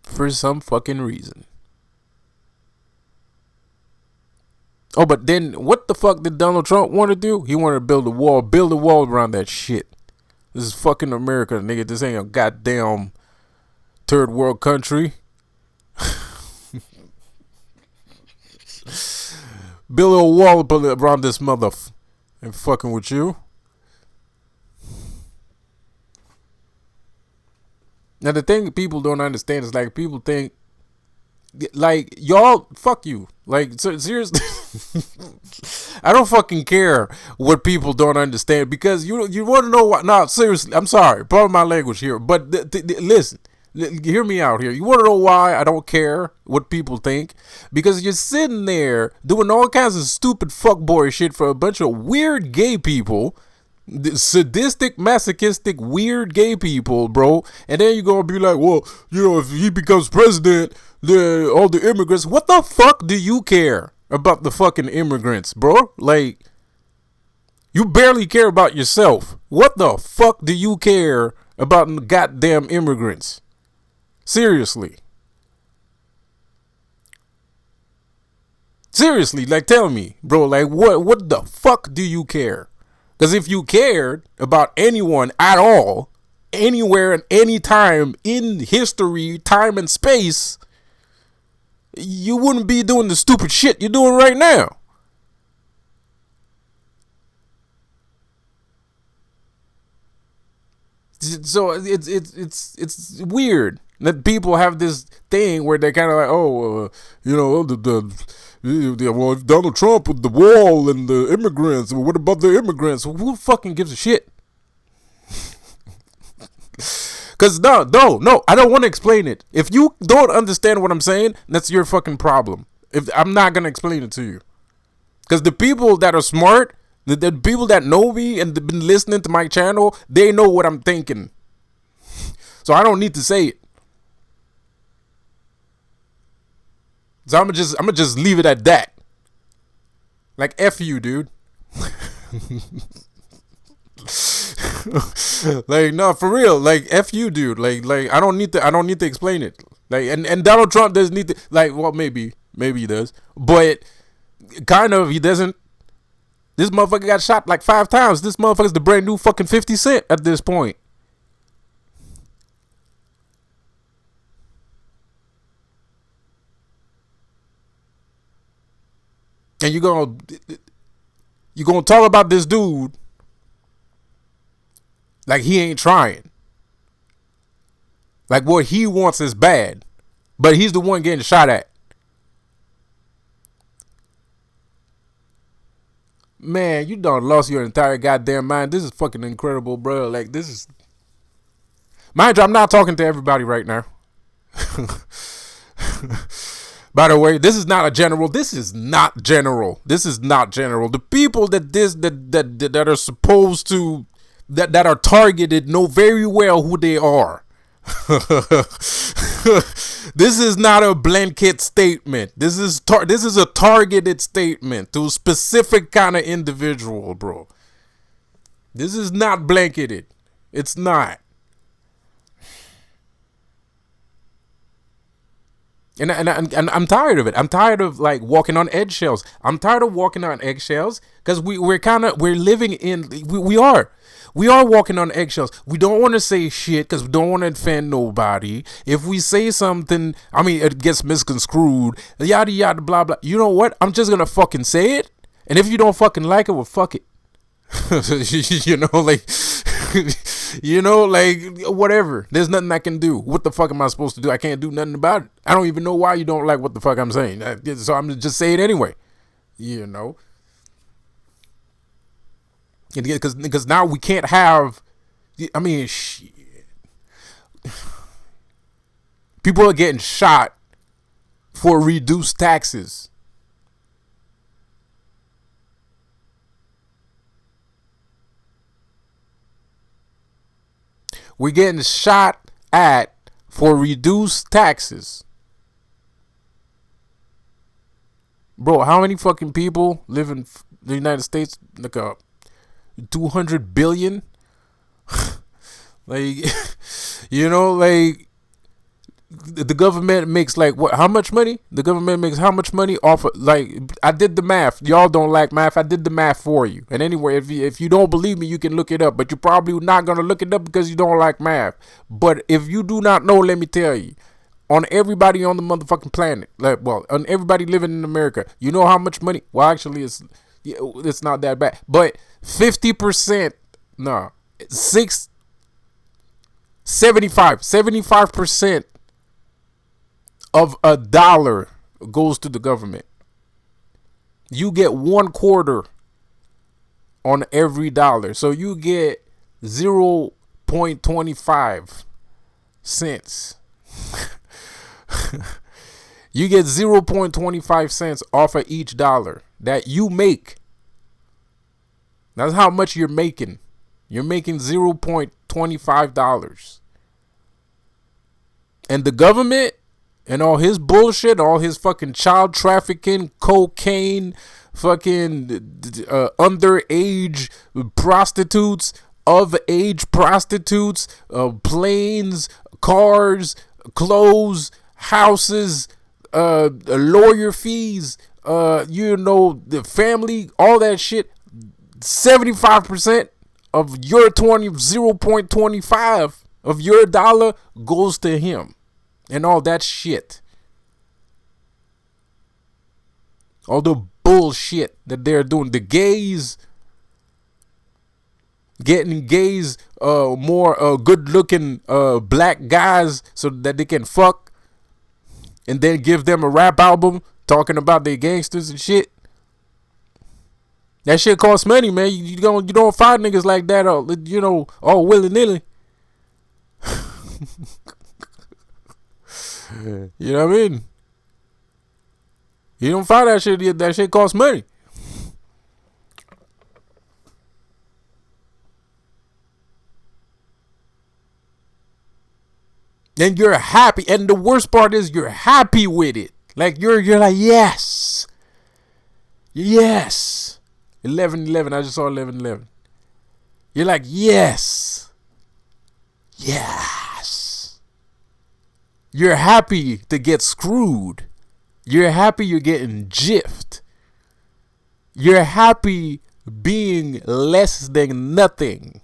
for some fucking reason. Oh, but then what the fuck did Donald Trump want to do? He wanted to build a wall around that shit. This is fucking America, nigga. This ain't a goddamn third world country. Build a wall around this mother and fucking with you. Now the thing people don't understand is like people think like y'all fuck you. Like seriously I don't fucking care what people don't understand, because you want to know what. No, seriously, I'm sorry, pardon my language here, but listen, hear me out here. You want to know why I don't care what people think? Because you're sitting there doing all kinds of stupid fuckboy shit for a bunch of weird gay people, sadistic, masochistic, weird gay people, bro. And then you're gonna be like, well, if he becomes president, all the immigrants. What the fuck do you care about the fucking immigrants, bro? Like, you barely care about yourself. What the fuck do you care about the goddamn immigrants? Seriously. Seriously, like, tell me, bro, like, what the fuck do you care? Because if you cared about anyone at all, anywhere and any time in history, time and space, you wouldn't be doing the stupid shit you're doing right now. So it's weird that people have this thing where they're kind of like, oh, well, if Donald Trump with the wall and the immigrants, well, what about the immigrants? Well, who fucking gives a shit? Because no, I don't want to explain it. If you don't understand what I'm saying, that's your fucking problem. If I'm not gonna explain it to you, because the people that are smart, the people that know me and been listening to my channel, they know what I'm thinking. So I don't need to say it. So I'm gonna just leave it at that. Like, F you, dude. Like, no, for real. Like, F you, dude. Like I don't need to explain it. Like, and Donald Trump doesn't need to, like, well, maybe he does, but kind of he doesn't. This motherfucker got shot like 5 times. This motherfucker's the brand new fucking 50 Cent at this point. And you're gonna talk about this dude like he ain't trying. Like, what he wants is bad, but he's the one getting shot at. Man, you done lost your entire goddamn mind. This is fucking incredible, bro. Like, this is... Mind you, I'm not talking to everybody right now. By the way, this is not a general. This is not general. This is not general. The people that are supposed to, that are targeted, know very well who they are. This is not a blanket statement. This is a targeted statement to a specific kind of individual, bro. This is not blanketed. It's not. And I'm tired of it. I'm tired of, like, walking on eggshells. I'm tired of walking on eggshells because we're living in, we are walking on eggshells. We don't want to say shit because we don't want to offend nobody. If we say something, I mean, it gets misconstrued, yada yada blah blah. You know what? I'm just gonna fucking say it, and if you don't fucking like it, well, fuck it. Like, whatever. There's nothing I can do. What the fuck am I supposed to do? I can't do nothing about it. I don't even know why you don't like what the fuck I'm saying. So I'm just say it anyway. Because now we can't have. I mean, shit. People are getting shot for reduced taxes. We're getting shot at for reduced taxes. Bro, how many fucking people live in the United States? Like 200 billion? Like, like, the government makes, like, what? How much money? The government makes how much money off of, like, I did the math. Y'all don't like math. I did the math for you. And anyway, if you don't believe me, you can look it up. But you're probably not gonna look it up because you don't like math. But if you do not know, let me tell you. On everybody on the motherfucking planet, like, well, on everybody living in America, you know how much money? Well, actually, it's not that bad. But 50%, no, 75% of a dollar goes to the government. You get 1/4 on every dollar. So you get 0.25 cents. You get 0.25 cents off of each dollar that you make. That's how much you're making. You're making $0.25. And the government and all his bullshit, all his fucking child trafficking, cocaine, fucking underage prostitutes, of age prostitutes, planes, cars, clothes, houses, lawyer fees, the family, all that shit. 75% of your 0.25 of your dollar goes to him and all that shit. All the bullshit that they're doing. The gays, getting gays, more good looking black guys so that they can fuck, and then give them a rap album talking about their gangsters and shit. That shit costs money, man. You don't find niggas like that, all willy nilly. You know what I mean? You don't find that shit. That shit costs money. And you're happy, and the worst part is you're happy with it. Like you're like, yes. 11-11. I just saw 11-11. You're like, yes. You're happy to get screwed. You're happy you're getting jiffed. You're happy being less than nothing.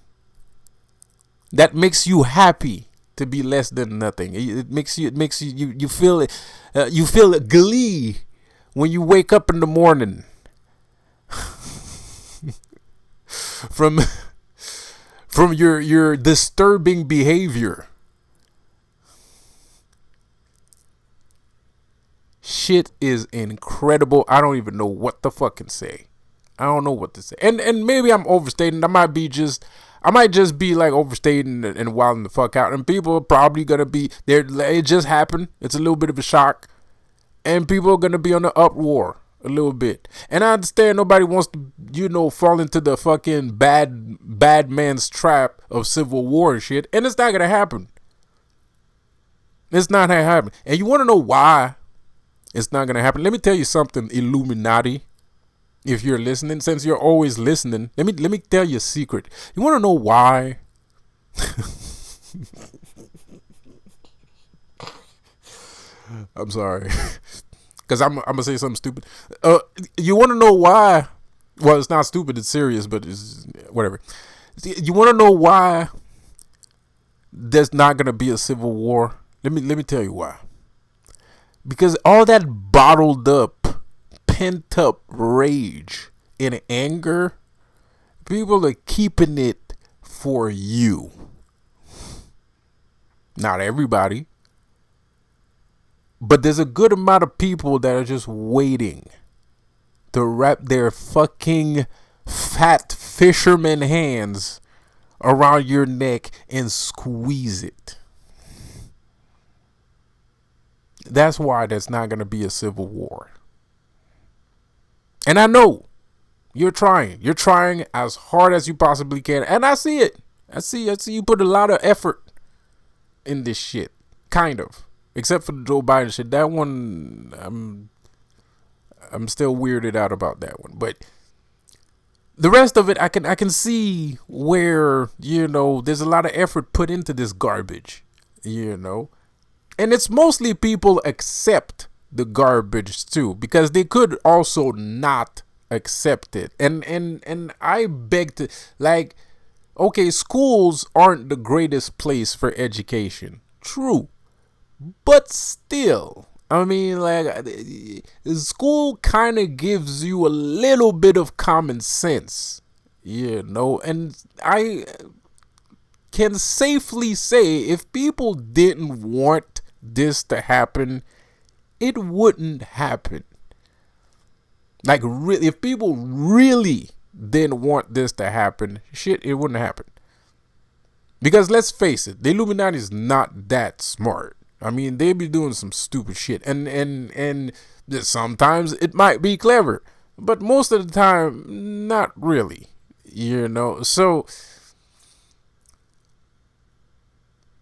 That makes you happy to be less than nothing. It makes you feel it. You feel glee when you wake up in the morning. from your disturbing behavior. Shit is incredible. I don't even know what to fucking say. I don't know what to say. And maybe I'm overstating. I might just be like overstating and wilding the fuck out. And people are probably gonna be there. It just happened. It's a little bit of a shock. And people are gonna be on the uproar a little bit. And I understand nobody wants to, fall into the fucking bad man's trap of civil war and shit. And it's not gonna happen. It's not gonna happen. And you wanna know why it's not gonna happen? Let me tell you something, Illuminati. If you're listening, since you're always listening, let me tell you a secret. You want to know why? I'm sorry, because I'm gonna say something stupid. You want to know why? Well, it's not stupid. It's serious, but it's whatever. You want to know why there's not gonna be a civil war? Let me tell you why. Because all that bottled up, pent up rage and anger, people are keeping it for you. Not everybody, but there's a good amount of people that are just waiting to wrap their fucking fat fisherman hands around your neck and squeeze it. That's why there's not going to be a civil war. And I know you're trying. You're trying as hard as you possibly can. And I see it. I see you put a lot of effort in this shit. Kind of. Except for the Joe Biden shit. That one, I'm still weirded out about that one. But the rest of it, I can see where, there's a lot of effort put into this garbage. And it's mostly people accept the garbage too, because they could also not accept it. And I beg to, like, okay, schools aren't the greatest place for education. True. But still, I mean, like, school kind of gives you a little bit of common sense, and I can safely say if people didn't want this to happen, it wouldn't happen. Like, really, if people really didn't want this to happen, shit, it wouldn't happen. Because let's face it, the Illuminati is not that smart. I mean, they be doing some stupid shit, and sometimes it might be clever, but most of the time, not really. So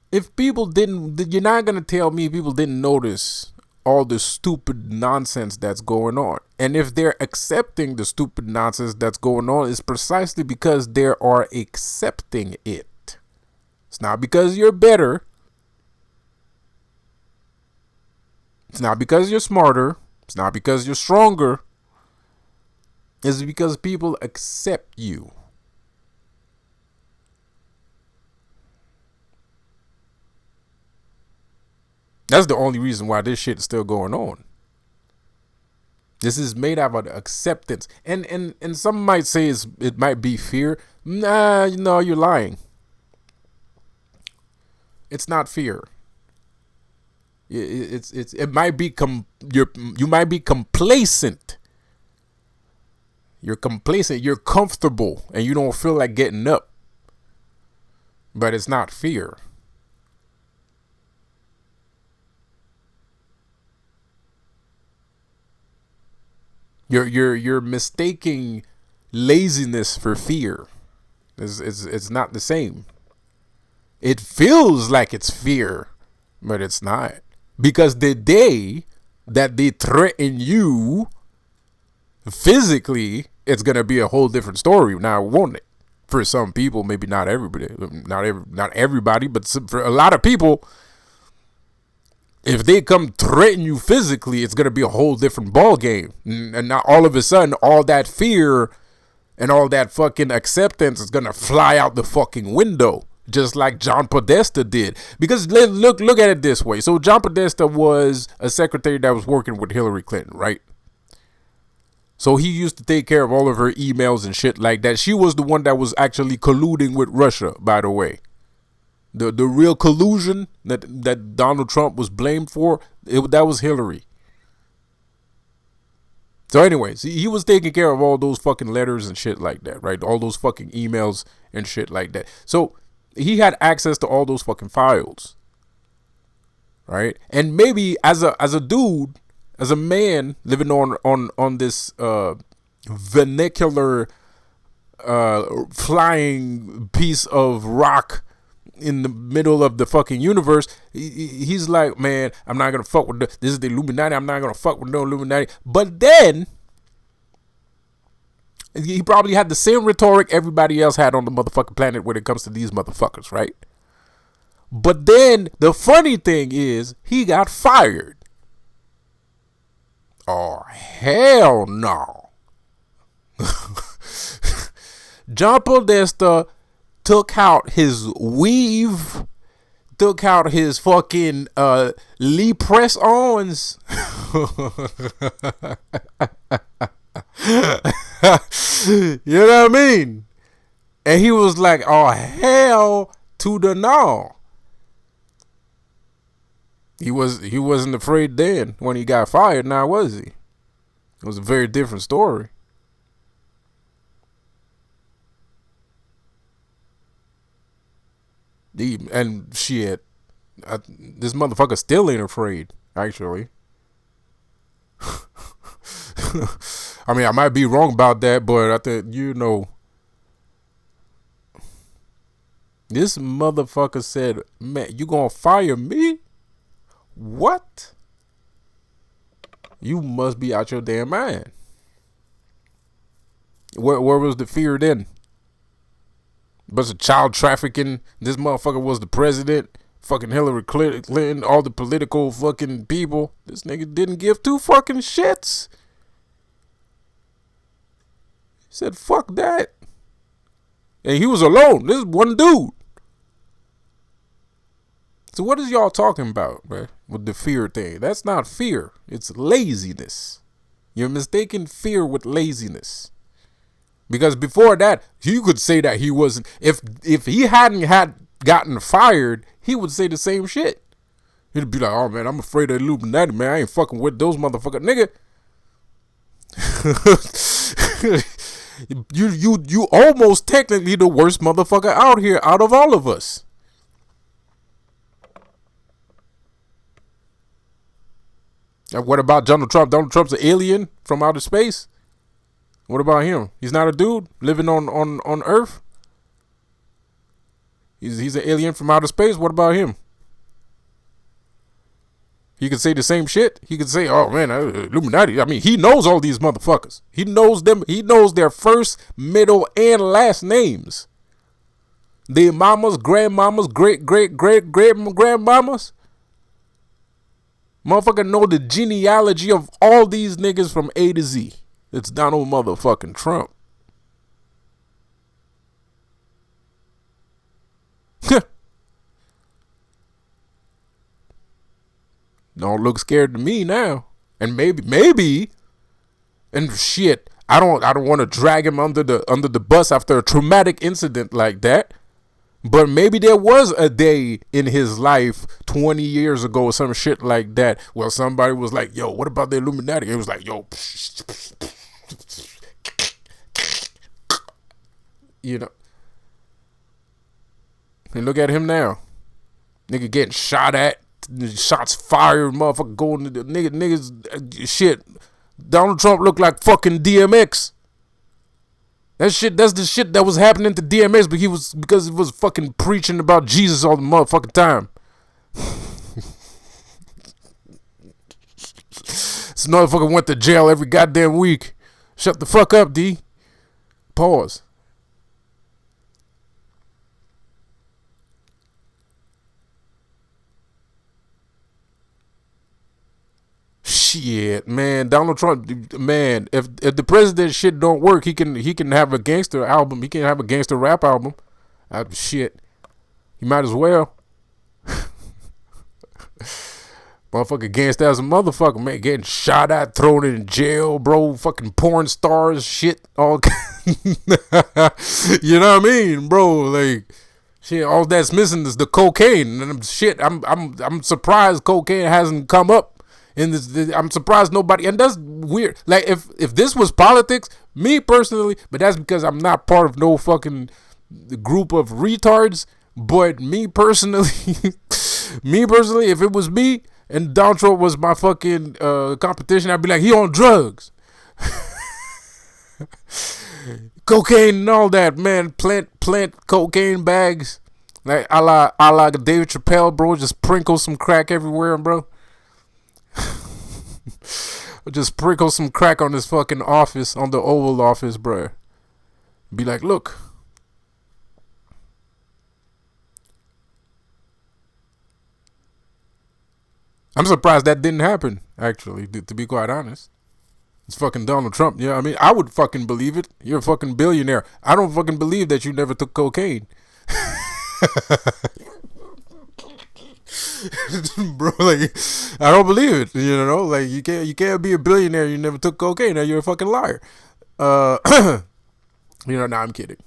if people didn't, you're not gonna tell me people didn't notice all the stupid nonsense that's going on. And if they're accepting the stupid nonsense that's going on, it's precisely because they are accepting it. It's not because you're better. It's not because you're smarter. It's not because you're stronger. It's because people accept you. That's the only reason why this shit is still going on. This is made out of acceptance, and some might say it might be fear. Nah, no, you're lying. It's not fear. It might be you might be complacent. You're complacent. You're comfortable, and you don't feel like getting up. But it's not fear. You're mistaking laziness for fear. It's not the same. It feels like it's fear, but it's not. Because the day that they threaten you physically, it's gonna be a whole different story. Now, won't it? For some people, maybe not everybody, not everybody, but for a lot of people, if they come threaten you physically, it's gonna be a whole different ball game. And now all of a sudden, all that fear and all that fucking acceptance is gonna fly out the fucking window, just like John Podesta did. Because look at it this way. So John Podesta was a secretary that was working with Hillary Clinton, right? So he used to take care of all of her emails and shit like that. She was the one that was actually colluding with Russia, by the way. The real collusion that Donald Trump was blamed for, that was Hillary. So anyways, he was taking care of all those fucking letters and shit like that, right? All those fucking emails and shit like that. So he had access to all those fucking files, right? And maybe as a dude, as a man living on this vernacular flying piece of rock in the middle of the fucking universe, he's like, man, I'm not gonna fuck with this is the Illuminati. I'm not gonna fuck with no Illuminati. But then he probably had the same rhetoric everybody else had on the motherfucking planet when it comes to these motherfuckers, right? But then the funny thing is, he got fired. Oh, hell no. John Podesta took out his weave, took out his fucking Lee press-ons. You know what I mean? And he was like, oh, hell to the no. He wasn't afraid then when he got fired, now was he? It was a very different story. And shit, this motherfucker still ain't afraid, actually. I mean, I might be wrong about that, but I think, this motherfucker said, man, you gonna fire me? What? You must be out your damn mind. Where was the fear then? Was it child trafficking? This motherfucker was the president. Fucking Hillary Clinton, all the political fucking people. This nigga didn't give two fucking shits. He said, fuck that. And he was alone. This is one dude. So what is y'all talking about, man, with the fear thing? That's not fear. It's laziness. You're mistaking fear with laziness. Because before that, you could say that he wasn't. If he hadn't gotten fired, he would say the same shit. He'd be like, "Oh man, I'm afraid of Illuminati, man. I ain't fucking with those motherfuckers, nigga." you almost technically the worst motherfucker out here, out of all of us. And what about Donald Trump? Donald Trump's an alien from outer space. What about him? He's not a dude living on Earth. He's an alien from outer space. What about him? He could say the same shit. He could say, "Oh man, Illuminati." I mean, he knows all these motherfuckers. He knows them. He knows their first, middle, and last names. Their mamas, grandmamas, great grandmamas. Motherfucker know the genealogy of all these niggas from A to Z. It's Donald motherfucking Trump. don't look scared to me now. And maybe, and shit, I don't want to drag him under the bus after a traumatic incident like that. But maybe there was a day in his life 20 years ago or some shit like that where somebody was like, yo, what about the Illuminati? It was like, yo, you know. And look at him now. Nigga getting shot at. Shots fired. Motherfucker going to the niggas. Shit. Donald Trump looked like fucking DMX. That's the shit that was happening to DMX, but because he was fucking preaching about Jesus all the motherfucking time. This motherfucker went to jail every goddamn week. Shut the fuck up, D. Pause. Shit, man, Donald Trump, man. If the president shit don't work, he can have a gangster album. He can have a gangster rap album. Shit, he might as well. Motherfucker gangster as a motherfucker, man. Getting shot at, thrown in jail, bro. Fucking porn stars, shit. All, you know what I mean, bro? Like, shit. All that's missing is the cocaine and shit. I'm surprised cocaine hasn't come up. In this, I'm surprised nobody, and that's weird. Like, if this was politics, me personally, but that's because I'm not part of no fucking group of retards. But me personally, if it was me and Donald Trump was my fucking competition, I'd be like, he on drugs, cocaine and all that, man. Plant cocaine bags, like a la David Chappelle, bro. Just sprinkle some crack everywhere, bro. Just sprinkle some crack on his fucking office, on the Oval Office, bruh. Be like, look. I'm surprised that didn't happen, actually, to be quite honest. It's fucking Donald Trump. Yeah, I mean, I would fucking believe it. You're a fucking billionaire. I don't fucking believe that you never took cocaine. Bro, like, I don't believe it. You know, like, you can't be a billionaire. You never took cocaine. Now you're a fucking liar. You know, nah, I'm kidding.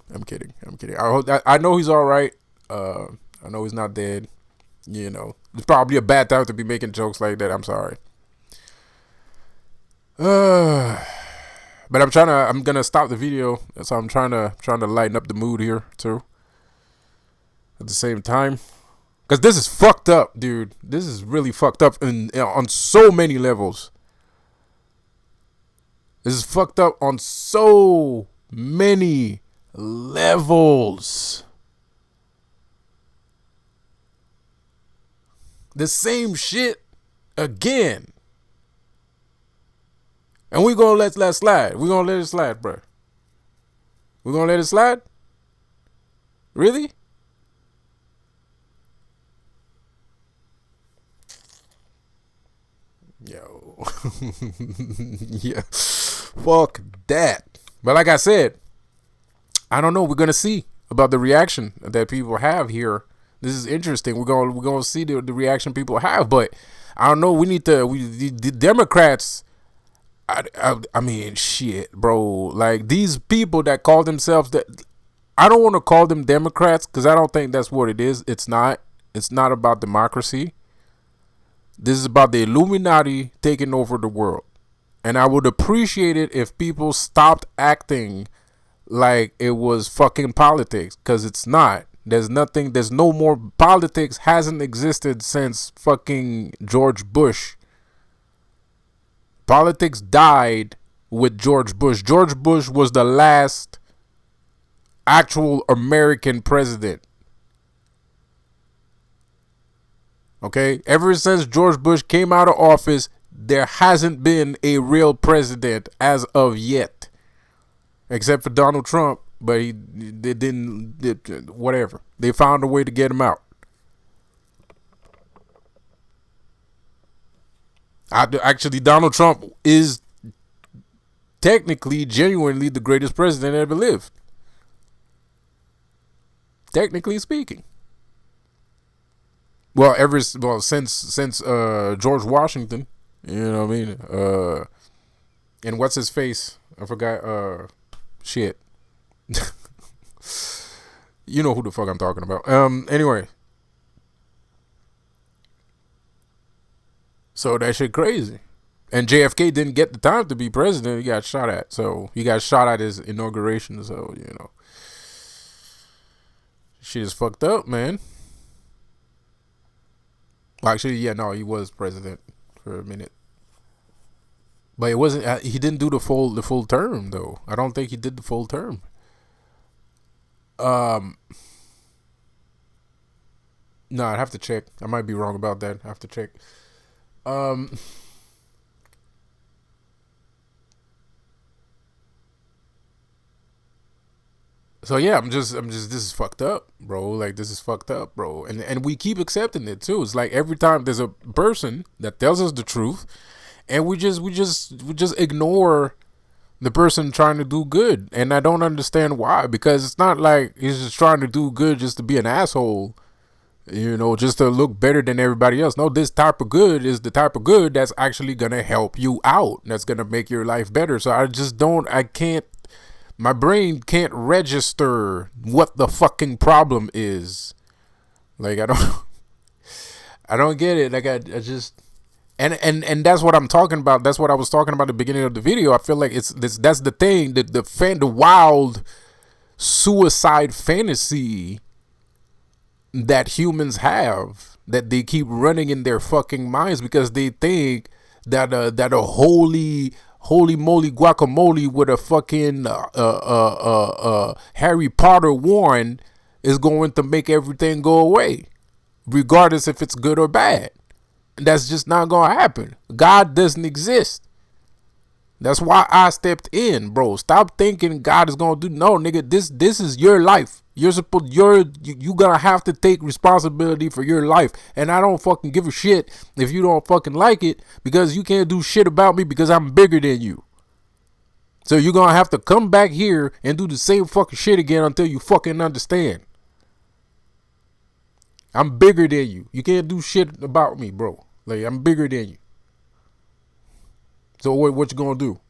I know he's all right. I know he's not dead. You know, it's probably a bad time to be making jokes like that. I'm sorry. But I'm gonna stop the video. So I'm trying to lighten up the mood here too. At the same time. Because this is fucked up, dude. This is really fucked up on so many levels. This is fucked up on so many levels. The same shit again. And we're going to let that slide. We're going to let it slide, bro. We're going to let it slide? Really? Yo. Yeah. Fuck that. But like I said, I don't know. We're gonna see about the reaction that people have here. This is interesting. We're gonna see the reaction people have, but I don't know. The Democrats. I mean, shit, bro. Like, these people that call themselves that. I don't want to call them Democrats because I don't think that's what it is. It's not. It's not about democracy. This is about the Illuminati taking over the world. And I would appreciate it if people stopped acting like it was fucking politics. Because it's not. There's no more politics. Hasn't existed since fucking George Bush. Politics died with George Bush. George Bush was the last actual American president. Okay, ever since George Bush came out of office, there hasn't been a real president as of yet, except for Donald Trump. But they didn't. Whatever. They found a way to get him out. Actually, Donald Trump is technically, genuinely the greatest president that ever lived. Technically speaking. Well, since George Washington, you know what I mean. And what's his face? I forgot. Shit. You know who the fuck I'm talking about. Anyway, so that shit crazy. And JFK didn't get the time to be president. He got shot at. So he got shot at his inauguration. So, you know, shit is fucked up, man. Well, actually, yeah, no, he was president for a minute. But it wasn't. He didn't do the full term though. I don't think he did the full term. No, I'd have to check. I might be wrong about that. I have to check. Um, so yeah, this is fucked up, bro. Like this is fucked up, bro. And we keep accepting it too. It's like every time there's a person that tells us the truth, and we just ignore the person trying to do good. And I don't understand why, because it's not like he's just trying to do good just to be an asshole, you know, just to look better than everybody else. No, this type of good is the type of good that's actually gonna help you out, that's gonna make your life better. So I can't, my brain can't register what the fucking problem is. Like I don't get it. Like I just, and that's what I'm talking about. That's what I was talking about at the beginning of the video. I feel like that's the thing, the wild suicide fantasy that humans have, that they keep running in their fucking minds, because they think that a holy moly guacamole with a fucking Harry Potter wand is going to make everything go away, regardless if it's good or bad. That's just not gonna happen. God doesn't exist. That's why I stepped in, bro. Stop thinking God is gonna do. No, nigga, this is your life. You gonna have to take responsibility for your life. And I don't fucking give a shit if you don't fucking like it, because you can't do shit about me, because I'm bigger than you. So you're gonna have to come back here and do the same fucking shit again until you fucking understand. I'm bigger than you. You can't do shit about me, bro. Like, I'm bigger than you. So what you gonna do?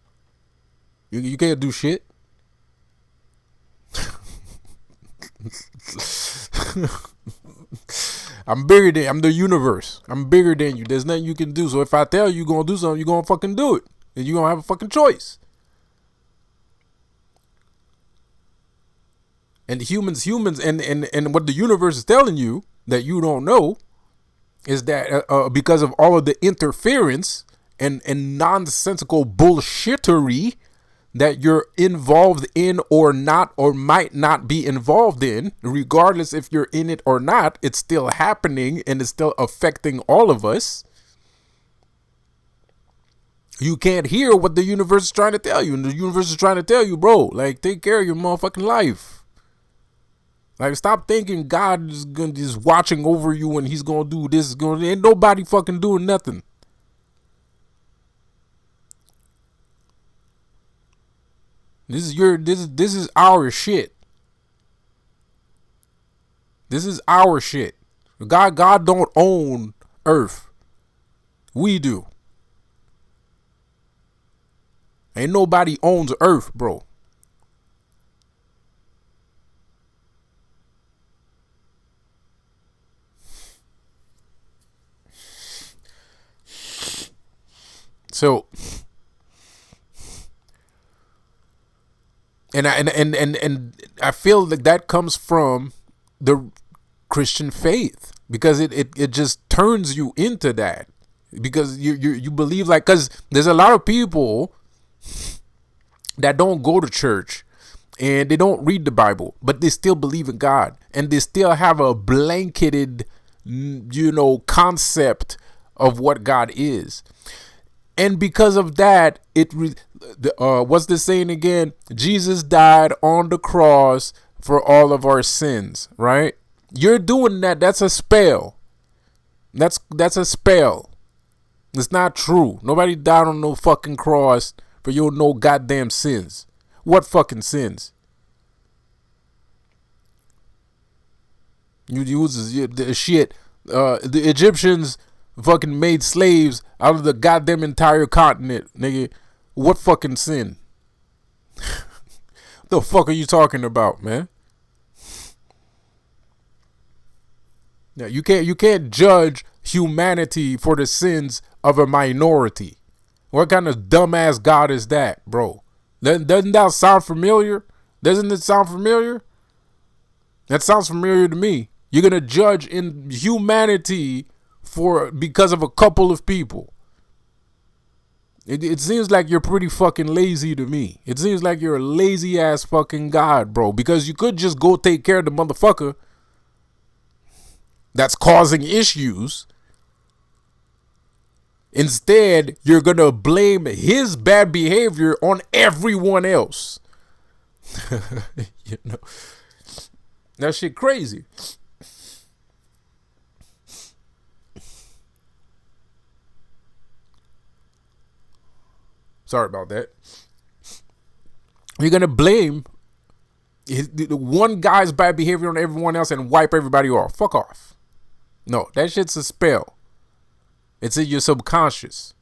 You can't do shit. I'm the universe. I'm bigger than you. There's nothing you can do. So if I tell you you're gonna do something, you're gonna fucking do it. And you're gonna have a fucking choice. And humans, and what the universe is telling you that you don't know is that because of all of the interference and nonsensical bullshittery that you're involved in or not, or might not be involved in, regardless if you're in it or not, it's still happening and it's still affecting all of us. You can't hear what the universe is trying to tell you. And the universe is trying to tell you, bro, like, take care of your motherfucking life. Like, stop thinking God is watching over you and he's gonna do this. Ain't nobody fucking doing nothing. This is our shit. This is our shit. God don't own Earth. We do. Ain't nobody owns Earth, bro. So, and I feel like that comes from the Christian faith, because it just turns you into that, because you believe, like, because there's a lot of people that don't go to church and they don't read the Bible, but they still believe in God, and they still have a blanketed, concept of what God is. And because of that, what's the saying again? Jesus died on the cross for all of our sins, right? You're doing that. That's a spell. That's a spell. It's not true. Nobody died on no fucking cross for your no goddamn sins. What fucking sins? You use the shit. The Egyptians fucking made slaves out of the goddamn entire continent, nigga. What fucking sin? The fuck are you talking about, man? Now, you can't judge humanity for the sins of a minority. What kind of dumbass God is that, bro? Doesn't that sound familiar? Doesn't it sound familiar? That sounds familiar to me. You're gonna judge in humanity because of a couple of people. It seems like you're pretty fucking lazy to me. It seems like you're a lazy ass fucking God, bro. Because you could just go take care of the motherfucker that's causing issues. Instead, you're gonna blame his bad behavior on everyone else. You know, that shit crazy. Sorry about that. You're gonna blame the one guy's bad behavior on everyone else and wipe everybody off. Fuck off. No, that shit's a spell. It's in your subconscious.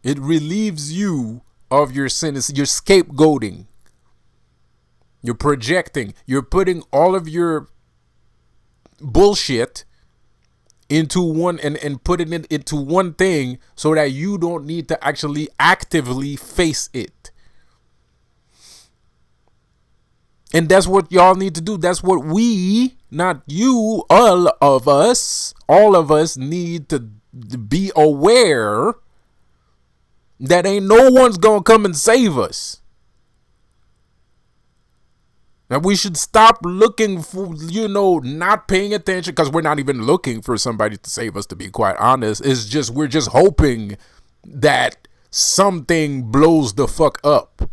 It relieves you of your sin. You're scapegoating. You're projecting. You're putting all of your bullshit into one and putting it into one thing so that you don't need to actually actively face it. And that's what y'all need to do. That's what we, not you, all of us need to be aware that ain't no one's gonna come and save us. Now we should stop looking for, not paying attention, because we're not even looking for somebody to save us, to be quite honest. It's just, we're just hoping that something blows the fuck up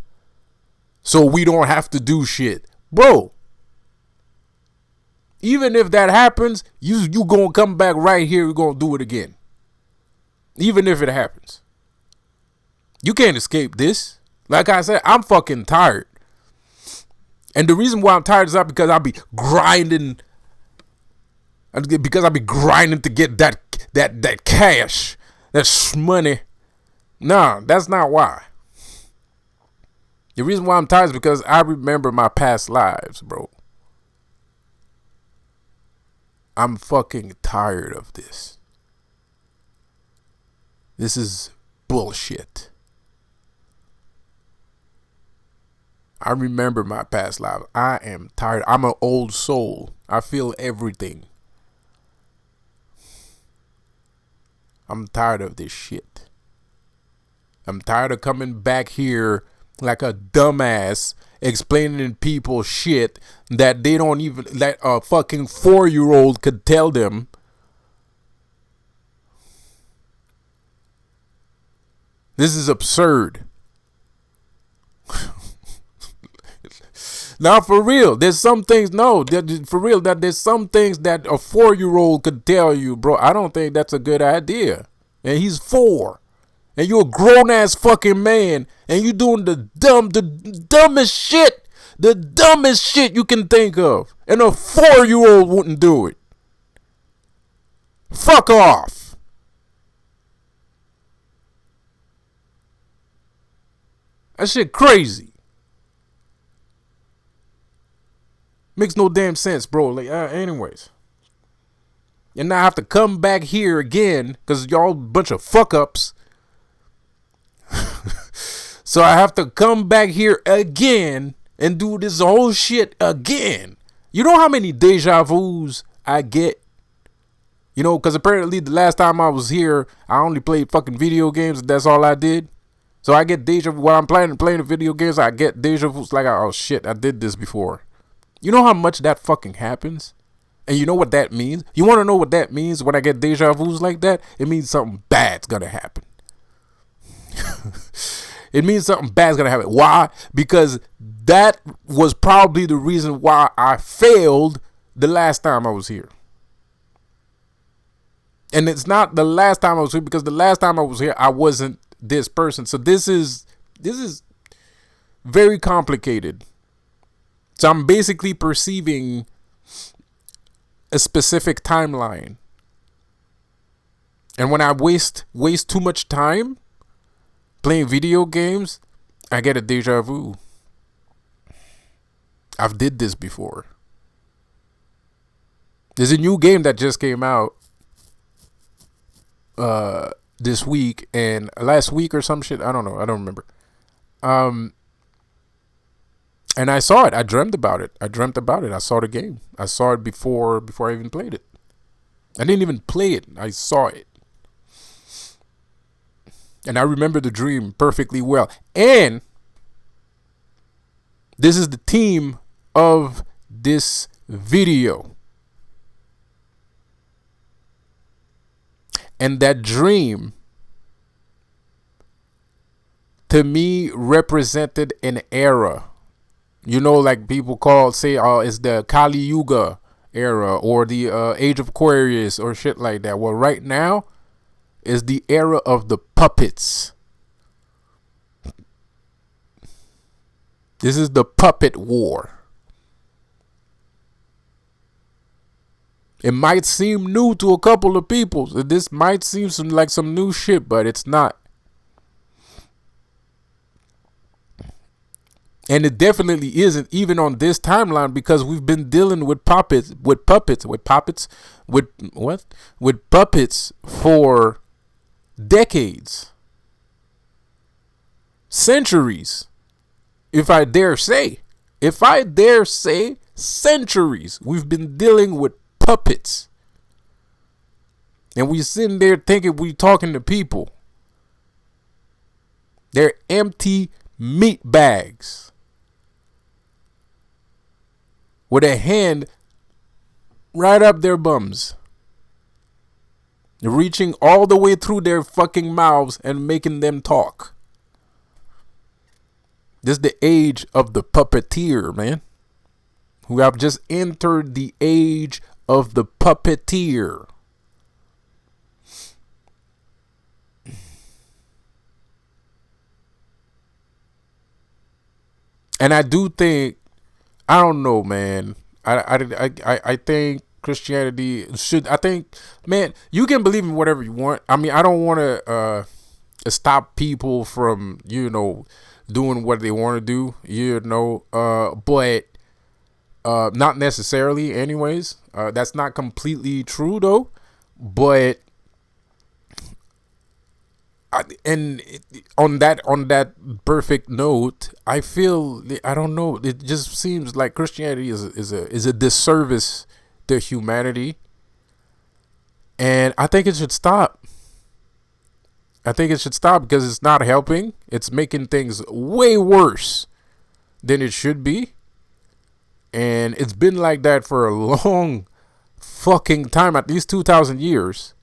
so we don't have to do shit. Bro, even if that happens, you gonna come back right here, you're gonna do it again. Even if it happens. You can't escape this. Like I said, I'm fucking tired. And the reason why I'm tired is not because I'll be grinding. Because I'll be grinding to get that cash. That money. Nah, that's not why. The reason why I'm tired is because I remember my past lives, bro. I'm fucking tired of this. This is bullshit. I remember my past life. I am tired. I'm an old soul. I feel everything. I'm tired of this shit. I'm tired of coming back here like a dumbass explaining people shit that they don't even, that a fucking 4-year-old could tell them. This is absurd. Now, for real, there's some things, for real, that there's some things that a 4-year-old could tell you, bro. I don't think that's a good idea. And he's 4. And you're a grown-ass fucking man. And you doing the dumbest shit. The dumbest shit you can think of. And a 4-year-old wouldn't do it. Fuck off. That shit crazy. Makes no damn sense, bro. Like, anyways. And now I have to come back here again because y'all a bunch of fuck ups. So I have to come back here again and do this whole shit again. You know how many deja vus I get? You know, because apparently the last time I was here, I only played fucking video games. And that's all I did. So I get deja vu. While I'm playing the video games, I get deja vus. Like, oh shit, I did this before. You know how much that fucking happens? And you know what that means? You want to know what that means when I get deja vus like that? It means something bad's going to happen. It means something bad's going to happen. Why? Because that was probably the reason why I failed the last time I was here. And it's not the last time I was here, because the last time I was here, I wasn't this person. So this is very complicated. So I'm basically perceiving a specific timeline. And when I waste too much time playing video games, I get a deja vu. I've did this before. There's a new game that just came out this week and last week or some shit. I don't know. I don't remember. And I saw it. I dreamt about it. I saw the game. I saw it before I even played it. I didn't even play it. I saw it. And I remember the dream perfectly well. And this is the theme of this video. And that dream, to me, represented an era. You know, like people say, it's the Kali Yuga era or the Age of Aquarius or shit like that. Well, right now is the era of the puppets. This is the puppet war. It might seem new to a couple of people. This might seem like some new shit, but it's not. And it definitely isn't, even on this timeline, because we've been dealing with puppets for decades, centuries. If I dare say, centuries. We've been dealing with puppets. And we sitting there thinking we talking to people. They're empty meat bags with a hand right up their bums, reaching all the way through their fucking mouths and making them talk. This is the age of the puppeteer, man. We have just entered the age of the puppeteer. And I do think, I don't know, man. I think Christianity should. I think, man, you can believe in whatever you want. I mean, I don't want to stop people from, doing what they want to do, but not necessarily. Anyways, that's not completely true though. But on that perfect note, I feel, I don't know, it just seems like Christianity is a disservice to humanity, and I think it should stop. Because it's not helping. It's making things way worse than it should be, and it's been like that for a long fucking time, at least 2,000 years.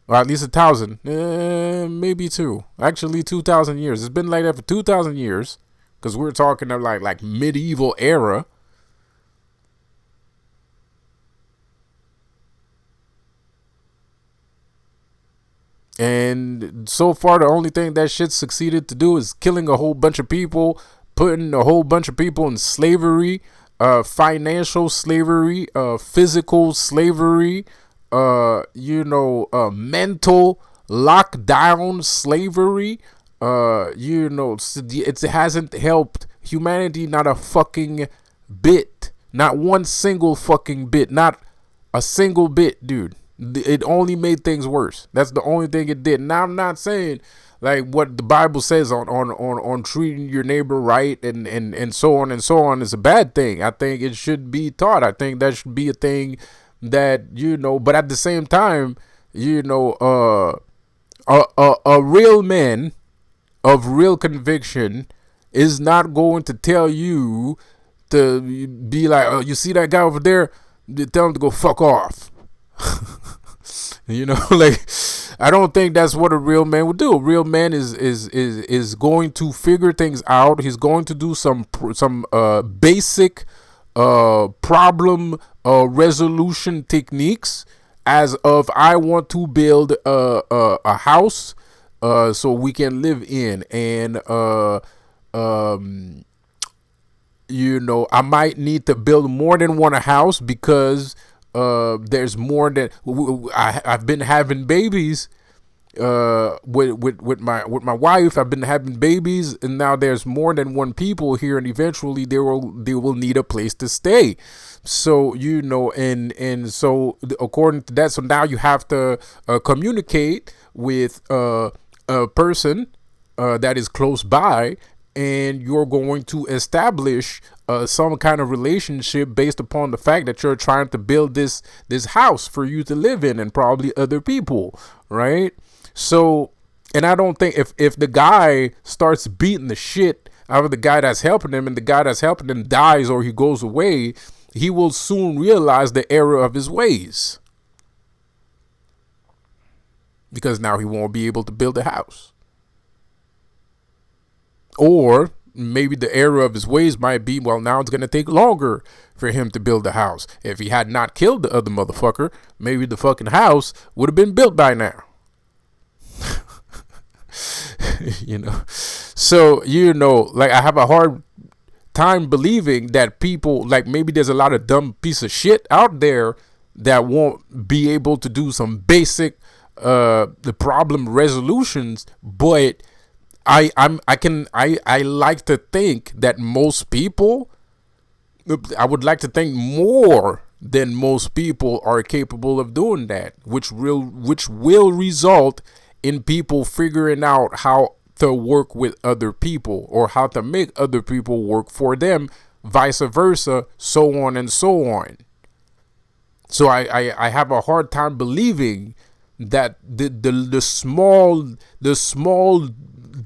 Or at least 1,000, maybe two. Actually, 2,000 years. It's been like that for 2,000 years, because we're talking of like medieval era. And so far, the only thing that shit succeeded to do is killing a whole bunch of people, putting a whole bunch of people in slavery, financial slavery, physical slavery, mental lockdown slavery. It hasn't helped humanity not a fucking bit. Not one single fucking bit. Not a single bit, dude. It only made things worse. That's the only thing it did. Now, I'm not saying like what the Bible says on treating your neighbor right and so on and so on is a bad thing. I think it should be taught. I think that should be a thing that, but at the same time, a real man of real conviction is not going to tell you to be like, oh, you see that guy over there, tell him to go fuck off. Like, I don't think that's what a real man would do. A real man is going to figure things out. He's going to do some basic problem resolution techniques, as of, I want to build a house so we can live in, and I might need to build more than one house because there's more than I've been having babies with my wife. I've been having babies, and now there's more than one people here, and eventually they will need a place to stay. So and so according to that, so now you have to communicate with a person that is close by, and you're going to establish some kind of relationship based upon the fact that you're trying to build this house for you to live in and probably other people, right? So, and I don't think if the guy starts beating the shit out of the guy that's helping him, and the guy that's helping him dies or he goes away, he will soon realize the error of his ways, because now he won't be able to build a house. Or maybe the error of his ways might be, well, now it's going to take longer for him to build a house. If he had not killed the other motherfucker, maybe the fucking house would have been built by now. So, like, I have a hard time believing that people, like, maybe there's a lot of dumb piece of shit out there that won't be able to do some basic the problem resolutions, but I like to think that most people, I would like to think more than most people are capable of doing that, which will result in people figuring out how to work with other people, or how to make other people work for them, vice versa, so on and so on. So I have a hard time believing that the small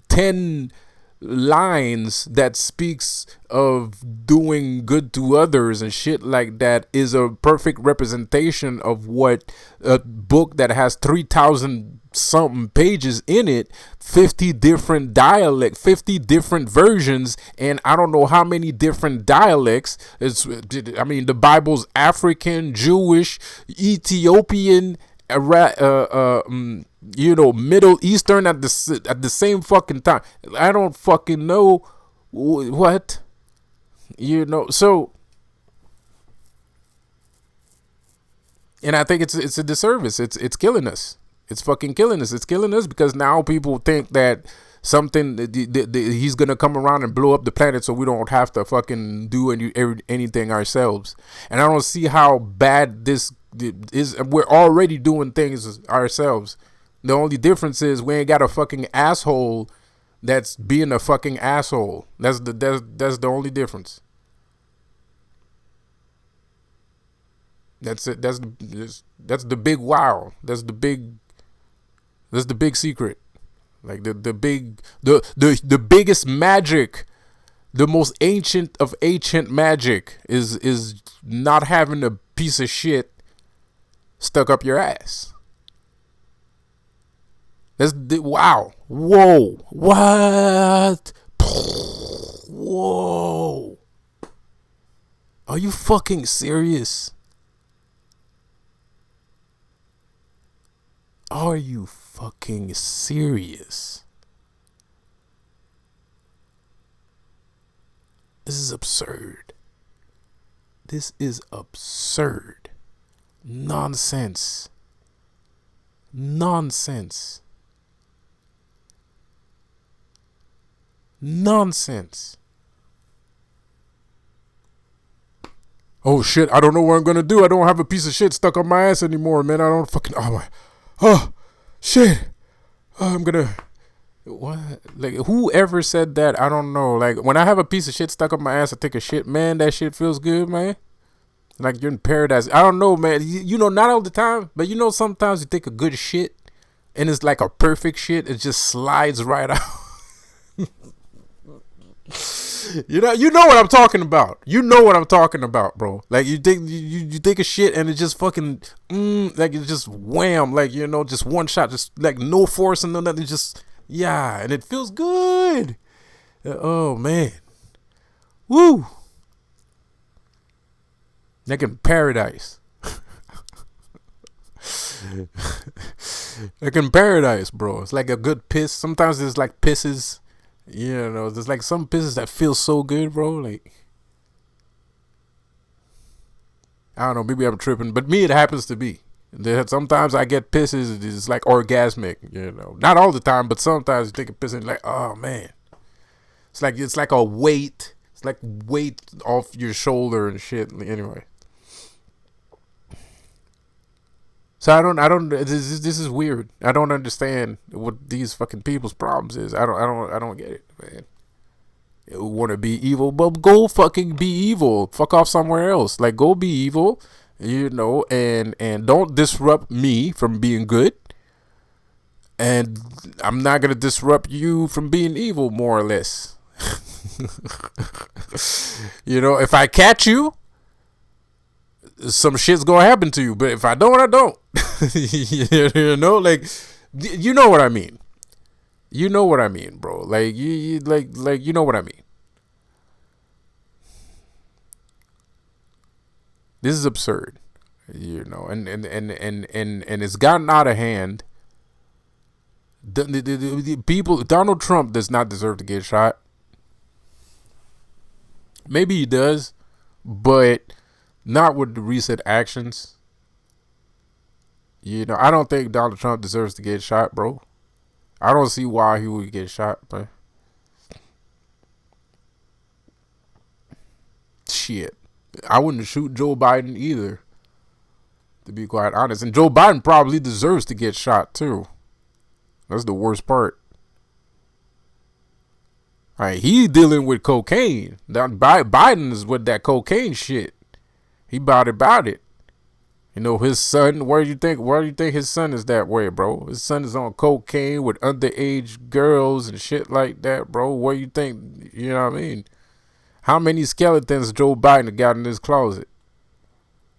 10 lines that speaks of doing good to others and shit like that is a perfect representation of what a book that has 3,000 something pages in it, 50 different 50 different versions, and I don't know how many different dialects. The Bible's African, Jewish, Ethiopian, Middle Eastern at the same fucking time. I don't fucking know what, so, and I think it's a disservice. It's killing us. It's fucking killing us. It's killing us because now people think that he's gonna come around and blow up the planet, so we don't have to fucking do anything ourselves. And I don't see how bad this is. We're already doing things ourselves. The only difference is we ain't got a fucking asshole that's being a fucking asshole. That's the only difference. That's it. That's the big wow. That's the big secret. Like the biggest magic, the most ancient of ancient magic is not having a piece of shit stuck up your ass. That's wow. Whoa. What? Whoa. Are you fucking serious? Are you fucking serious? This is absurd. This is absurd. Nonsense. Nonsense. Nonsense. Oh shit, I don't know what I'm gonna do. I don't have a piece of shit stuck on my ass anymore, man. I don't fucking, oh shit. I'm gonna, what? Like, whoever said that, I don't know. Like, when I have a piece of shit stuck up my ass, I take a shit, man. That shit feels good, man. Like you're in paradise. I don't know, man. Not all the time, but sometimes you take a good shit and it's like a perfect shit. It just slides right out. You know what I'm talking about. You know what I'm talking about, bro. Like you take a shit and it just fucking like it just wham, like just one shot, just like no force and no nothing, just and it feels good. Oh man, woo! Like in paradise. Like in paradise, bro. It's like a good piss. Sometimes there's like pisses. There's like some pisses that feel so good, bro. Like, I don't know, maybe I'm tripping, but me, it happens to be. Sometimes I get pisses. It's like orgasmic, Not all the time, but sometimes you take a piss and like, oh man, it's like a weight. It's like weight off your shoulder and shit. Anyway, so I don't. This is weird. I don't understand what these fucking people's problems is. I don't get it, man. You want to be evil, but go fucking be evil. Fuck off somewhere else. Like, go be evil, and don't disrupt me from being good. And I'm not gonna disrupt you from being evil, more or less. If I catch you, some shit's gonna happen to you. But if I don't, I don't. Like, you know what I mean. You know what I mean, bro. Like, you you know what I mean. This is absurd, and it's gotten out of hand. The people, Donald Trump does not deserve to get shot. Maybe he does, but not with the recent actions. I don't think Donald Trump deserves to get shot, bro. I don't see why he would get shot, but shit. I wouldn't shoot Joe Biden either, to be quite honest. And Joe Biden probably deserves to get shot too. That's the worst part. All right, he's dealing with cocaine. Biden is with that cocaine shit. He about it. His son. Where do you think his son is that way, bro? His son is on cocaine with underage girls and shit like that, bro. What do you think? You know what I mean? How many skeletons Joe Biden got in his closet?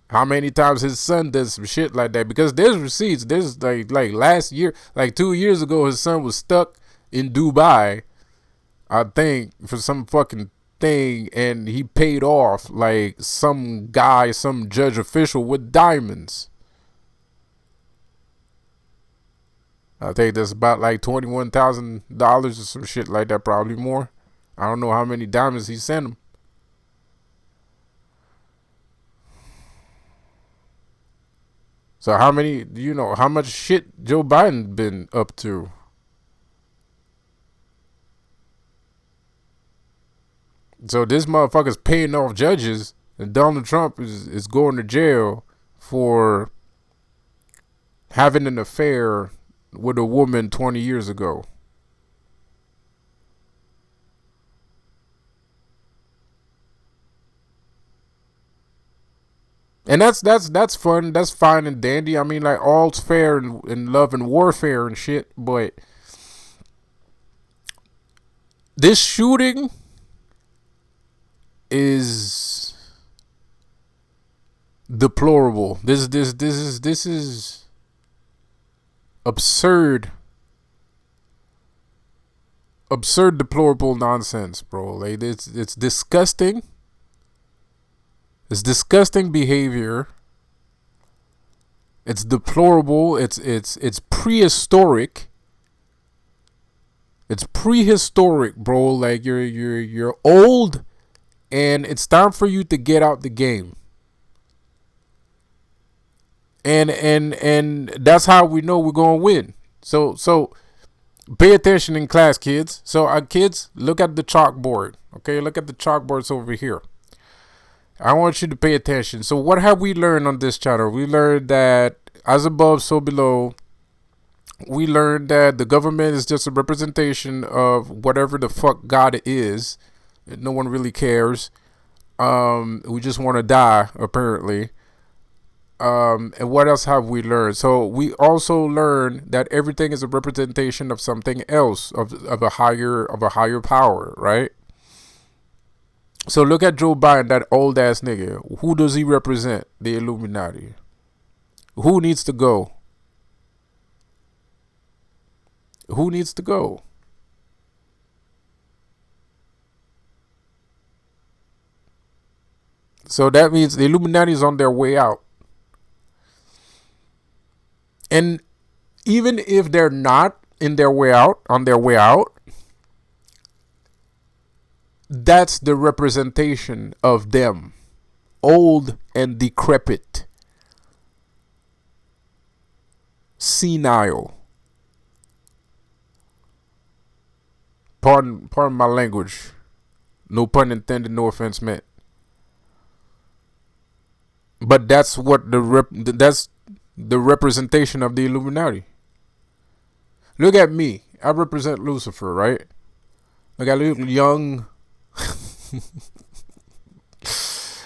How many times his son does some shit like that? Because there's receipts. There's like last year, like 2 years ago, his son was stuck in Dubai, I think, for some fucking thing, and he paid off like some guy, some judge official with diamonds. I think that's about like $21,000 or some shit like that, probably more. I don't know how many diamonds he sent him. So how much shit Joe Biden been up to? So this motherfucker's paying off judges, and Donald Trump is going to jail for having an affair with a woman 20 years ago. And that's fun. That's fine and dandy. I mean, like, all's fair in love and warfare and shit. But this shooting is deplorable. This is absurd. Absurd, deplorable nonsense, bro. Like, it's disgusting. It's disgusting behavior. It's deplorable. It's prehistoric. It's prehistoric, bro. Like, you're old, and it's time for you to get out the game. And that's how we know we're gonna win. So pay attention in class, kids. So kids, look at the chalkboard. Okay, look at the chalkboards over here. I want you to pay attention. So what have we learned on this channel? We learned that as above, so below. We learned that the government is just a representation of whatever the fuck God is. No one really cares. We just want to die, apparently. And what else have we learned? So we also learned that everything is a representation of something else, of a higher power, right? So look at Joe Biden, that old ass nigga. Who does he represent? The Illuminati. Who needs to go? Who needs to go? So that means the Illuminati is on their way out. And even if they're not on their way out, that's the representation of them. old and decrepit, senile. Pardon my language. No pun intended. No offense meant. But that's what that's the representation of the Illuminati. Look at me. I represent Lucifer, right? Like I look young.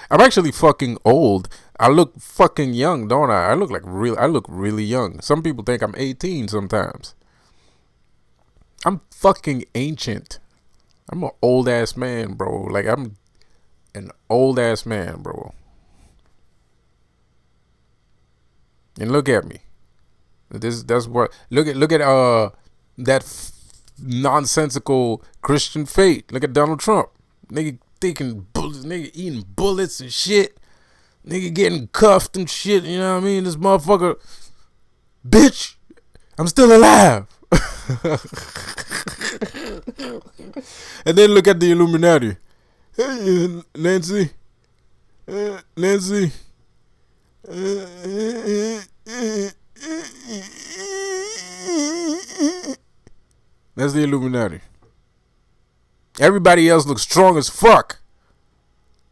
I'm actually fucking old. I look fucking young, don't I? I look really young. Some people think I'm 18 sometimes. I'm fucking ancient. I'm an old ass man, bro. Like I'm an old ass man, bro. And look at me. That's what look at that nonsensical Christian fate. Look at Donald Trump. Nigga taking bullets, nigga eating bullets and shit. Nigga getting cuffed and shit, you know what I mean? This motherfucker, bitch, I'm still alive. And then look at the Illuminati. Hey, Nancy. Nancy. That's the Illuminati. Everybody else looks strong as fuck.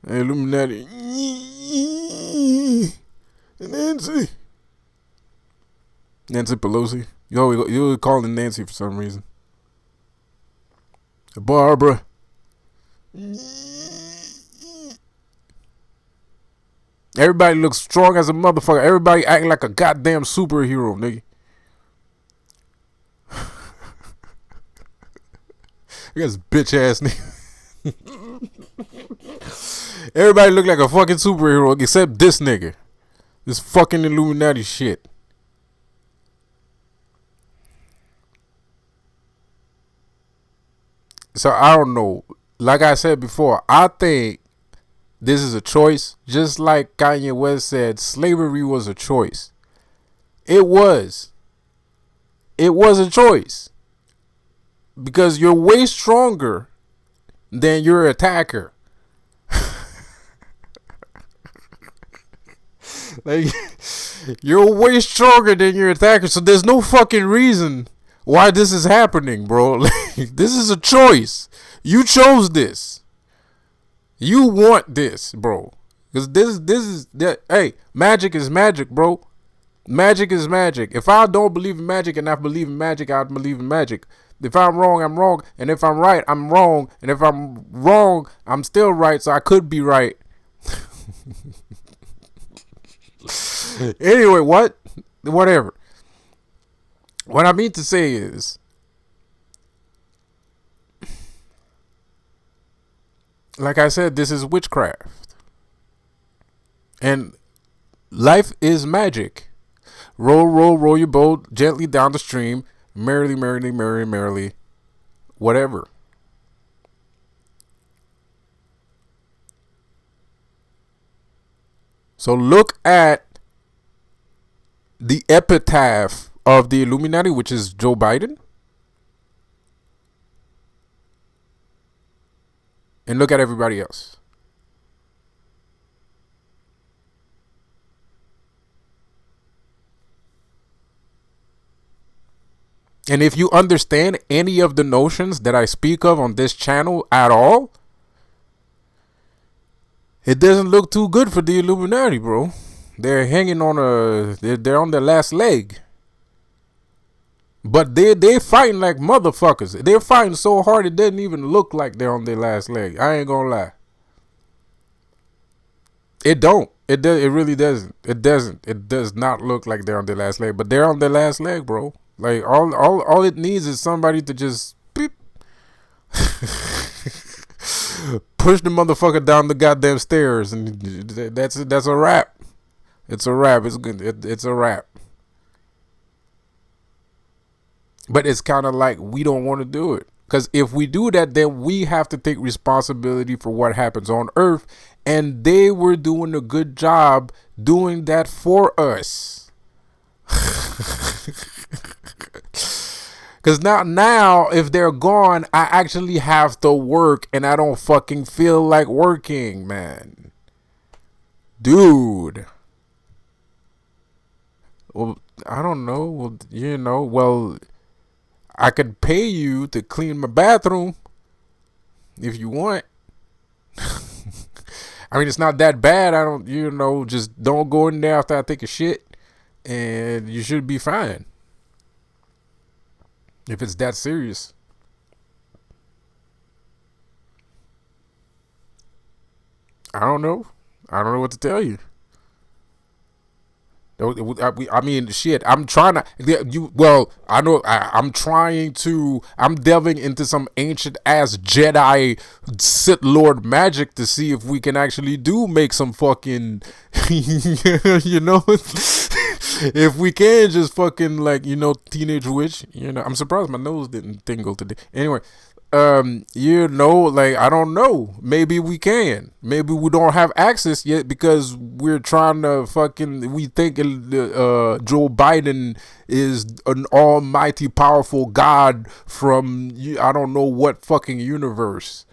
The Illuminati. Nancy. Nancy Pelosi. You always calling Nancy for some reason. Barbara. Everybody looks strong as a motherfucker. Everybody acting like a goddamn superhero, nigga. I guess bitch ass nigga. Everybody look like a fucking superhero except this nigga. This fucking Illuminati shit. So I don't know. Like I said before, I think this is a choice. Just like Kanye West said, slavery was a choice. It was. It was a choice. Because you're way stronger than your attacker. Like, you're way stronger than your attacker. So there's no fucking reason why this is happening, bro. Like, this is a choice. You chose this. You want this, bro. Because this is that. Hey, magic is magic, bro. Magic is magic. If I don't believe in magic and I believe in magic, I believe in magic. If I'm wrong, I'm wrong. And if I'm right, I'm wrong. And if I'm wrong, I'm still right. So I could be right. Anyway, what? Whatever. What I mean to say is, like I said, this is witchcraft. And life is magic. Roll, roll, roll your boat gently down the stream. Merrily, merrily, merrily, merrily. Whatever. So look at the epitaph of the Illuminati, which is Joe Biden. And look at everybody else. And if you understand any of the notions that I speak of on this channel at all, it doesn't look too good for the Illuminati, bro. They're hanging on they're on their last leg. But they're fighting like motherfuckers. They're fighting so hard it doesn't even look like they're on their last leg. I ain't gonna lie. It don't. It really doesn't. It doesn't. It does not look like they're on their last leg. But they're on their last leg, bro. Like all it needs is somebody to just beep. Push the motherfucker down the goddamn stairs, and that's a wrap. It's a wrap. It's good. It's a wrap. But it's kind of like we don't want to do it. Because if we do that, then we have to take responsibility for what happens on Earth. And they were doing a good job doing that for us. Because now, if they're gone, I actually have to work. And I don't fucking feel like working, man. Dude. Well, I don't know. Well, I could pay you to clean my bathroom if you want. I mean, it's not that bad. I don't, just don't go in there after I take a shit, and you should be fine. If it's that serious. I don't know. I don't know what to tell you. I mean, shit. I'm trying to. Well, I know. I'm trying to. I'm delving into some ancient ass Jedi Sith Lord magic to see if we can actually make some fucking. If we can just fucking teenage witch. I'm surprised my nose didn't tingle today. Anyway. I don't know. Maybe we can. Maybe we don't have access yet because we're trying to we think Joe Biden is an almighty powerful god from I don't know what fucking universe.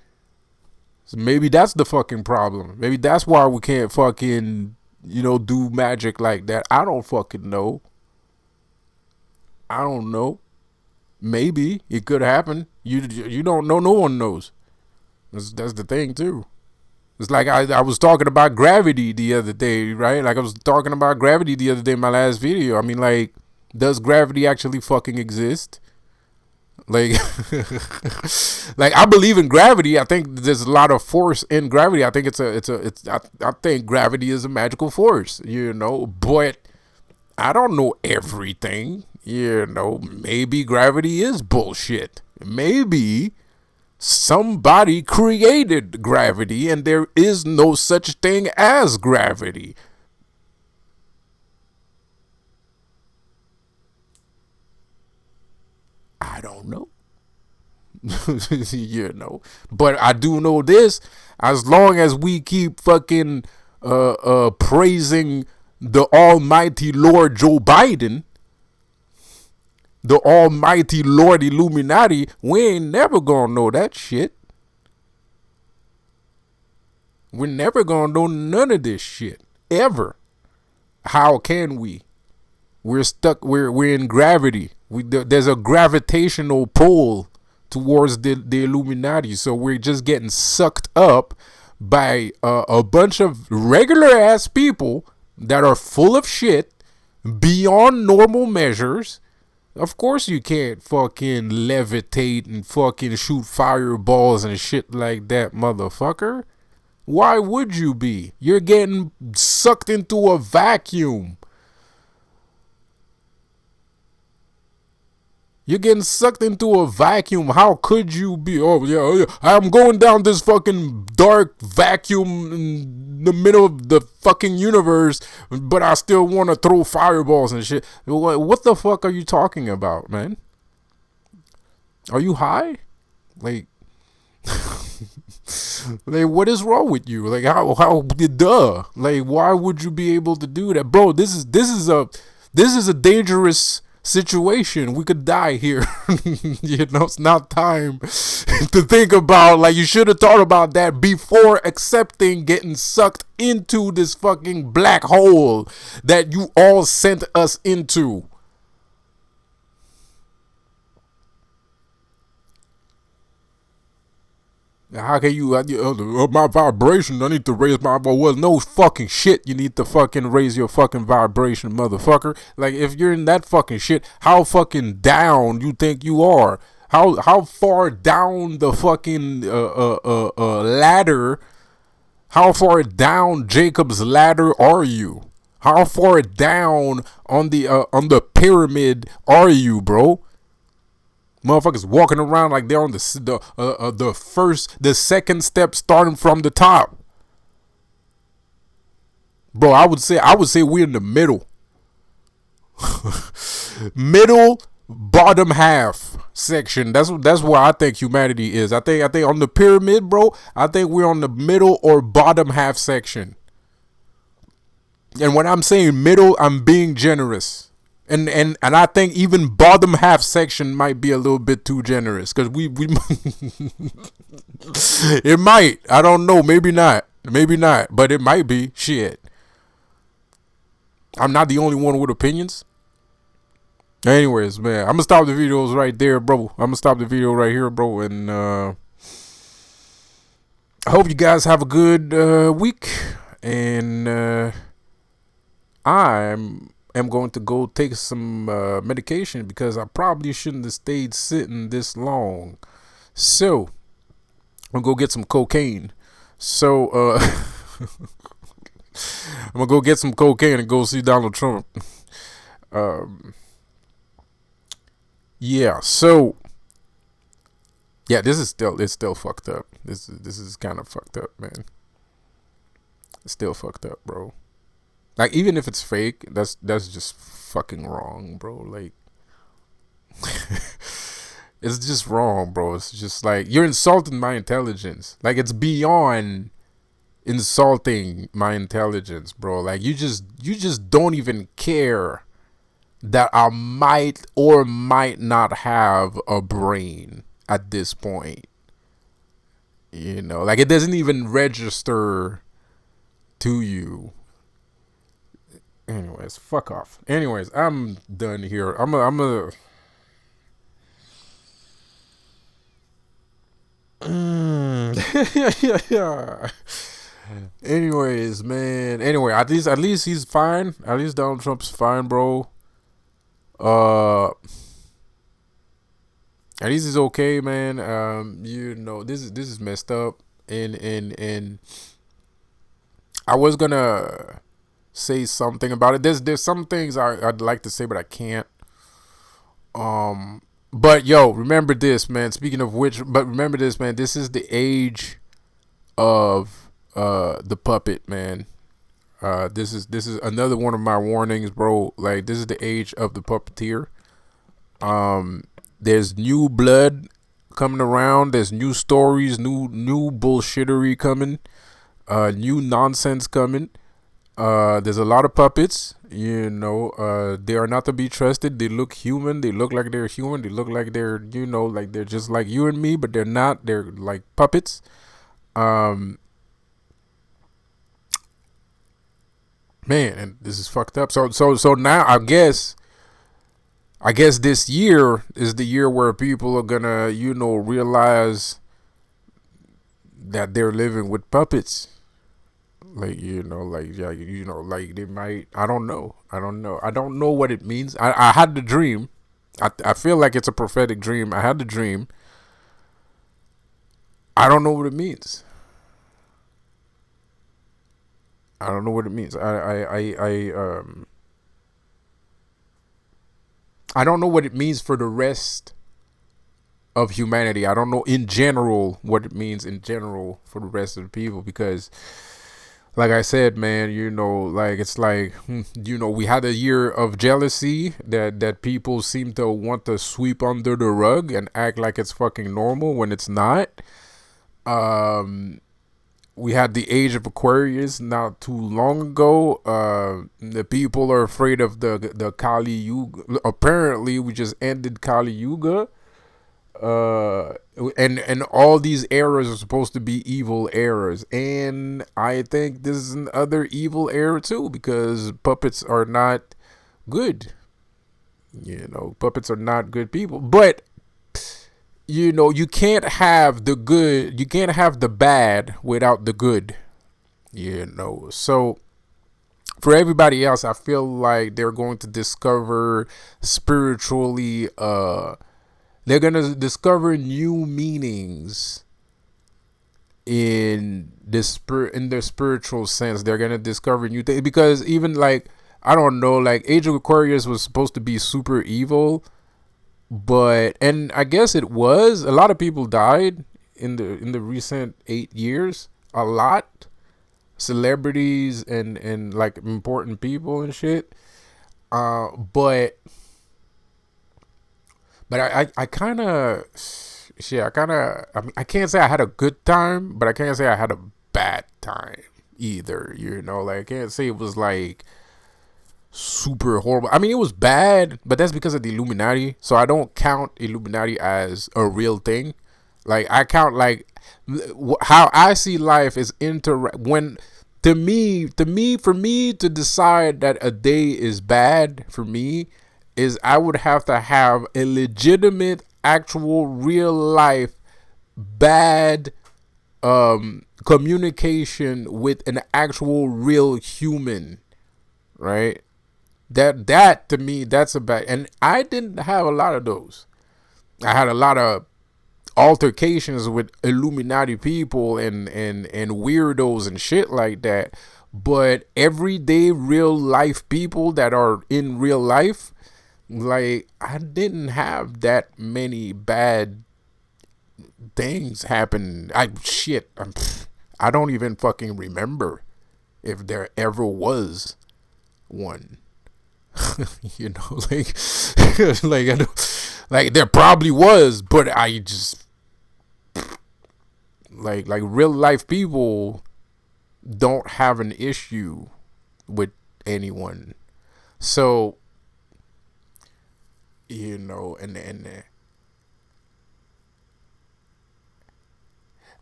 So maybe that's the fucking problem. Maybe that's why we can't fucking, do magic like that. I don't fucking know. I don't know. Maybe it could happen. You don't know. No one knows. That's the thing too. It's like I was talking about gravity the other day, right? Like I was talking about gravity the other day in my last video. I mean, like, does gravity actually fucking exist? Like, like I believe in gravity. I think there's a lot of force in gravity. I think I think gravity is a magical force, but I don't know everything. Maybe gravity is bullshit. Maybe somebody created gravity and there is no such thing as gravity. I don't know. But I do know this: as long as we keep fucking praising the almighty Lord Joe Biden, the almighty Lord Illuminati, we ain't never gonna know that shit. We're never gonna know none of this shit ever. How can we? We're stuck. We're in gravity. There's a gravitational pull towards the Illuminati, so we're just getting sucked up by a bunch of regular ass people that are full of shit beyond normal measures. Of course you can't fucking levitate and fucking shoot fireballs and shit like that, motherfucker. Why would you be? You're getting sucked into a vacuum. You're getting sucked into a vacuum. How could you be? Oh, yeah. I'm going down this fucking dark vacuum in the middle of the fucking universe, but I still want to throw fireballs and shit. What the fuck are you talking about, man? Are you high? Like, like, what is wrong with you? Like, how, duh. Like, why would you be able to do that? Bro, this is a dangerous situation. We could die here. It's not time to think about, like, you should have thought about that before accepting getting sucked into this fucking black hole that you all sent us into. How can you, my vibration, I need to raise my, well, no fucking shit, you need to fucking raise your fucking vibration, motherfucker. Like, if you're in that fucking shit, how fucking down you think you are? How far down the fucking ladder, how far down Jacob's ladder are you? How far down on the pyramid are you, bro? Motherfuckers walking around like they're on the second step, starting from the top. Bro, I would say we're in the middle. Middle bottom half section. That's where I think humanity is. I think on the pyramid, bro, I think we're on the middle or bottom half section. And when I'm saying middle, I'm being generous. And I think even bottom half section might be a little bit too generous, because we it might. I don't know. Maybe not, but it might be. Shit. I'm not the only one with opinions. Anyways, man, I'm gonna stop the videos right there, bro. I'm gonna stop the video right here, bro, and I hope you guys have a good week. And I'm going to go take some medication because I probably shouldn't have stayed sitting this long. So I'm gonna go get some cocaine. So I'm gonna go get some cocaine and go see Donald Trump. Yeah. So yeah, it's still fucked up. This is kind of fucked up, man. It's still fucked up, bro. Like, even if it's fake, that's just fucking wrong, bro. Like, it's just wrong, bro. It's just like you're insulting my intelligence. Like, it's beyond insulting my intelligence, bro. Like, you just don't even care that I might or might not have a brain at this point. You know, like, it doesn't even register to you. Anyways, fuck off. Anyways, I'm done here. I'm a yeah. Anyways, man. Anyway, at least he's fine. At least Donald Trump's fine, bro. Uh at least he's okay, man. You know, this is messed up. And I was gonna say something about it. There's some things I'd like to say, but I can't. But yo, remember this, man. Speaking of which, but remember this, man. This is the age of the puppet, man. This is another one of my warnings, bro. Like, this is the age of the puppeteer. There's new blood coming around. There's new stories, new bullshittery coming. New nonsense coming. There's a lot of puppets. You know, they are not to be trusted. They look human. They look like they're human. They look like they're, you know, like they're just like you and me, but they're not. They're like puppets. Man, and this is fucked up. So now I guess this year is the year where people are gonna, you know, realize that they're living with puppets. Like, you know, like, yeah, you know, like, they might, I don't know what it means. I had the dream. I feel like it's a prophetic dream. I had the dream. I don't know what it means. I don't know what it means. I don't know what it means for the rest of humanity. I don't know in general what it means in general for the rest of the people, because like I said, man, you know, like, it's like, you know, we had a year of jealousy that people seem to want to sweep under the rug and act like it's fucking normal when it's not. We had the age of Aquarius not too long ago. The people are afraid of the Kali Yuga. Apparently, we just ended Kali Yuga. And all these eras are supposed to be evil eras, and I think this is another evil era too, because puppets are not good. You know, puppets are not good people. But you know, you can't have the good, you can't have the bad without the good. You know, so for everybody else, I feel like they're going to discover spiritually. They're gonna discover new meanings in their spiritual sense. They're gonna discover new things, because even, like, I don't know, like, Age of Aquarius was supposed to be super evil, but, and I guess it was. A lot of people died in the recent 8 years. A lot, celebrities and like important people and shit. But I kind of, shit, I mean, I can't say I had a good time, but I can't say I had a bad time either. You know, like, I can't say it was like super horrible. I mean, it was bad, but that's because of the Illuminati. So I don't count Illuminati as a real thing. Like, I count, like, how I see life is when for me to decide that a day is bad for me is I would have to have a legitimate, actual, real life bad communication with an actual real human, right? That to me, that's a bad. And I didn't have a lot of those. I had a lot of altercations with Illuminati people and weirdos and shit like that. But everyday real life people that are in real life, like, I didn't have that many bad things happen. I don't even fucking remember if there ever was one. You know, like, like I don't, like there probably was, but I just like real life people don't have an issue with anyone. So, you know, and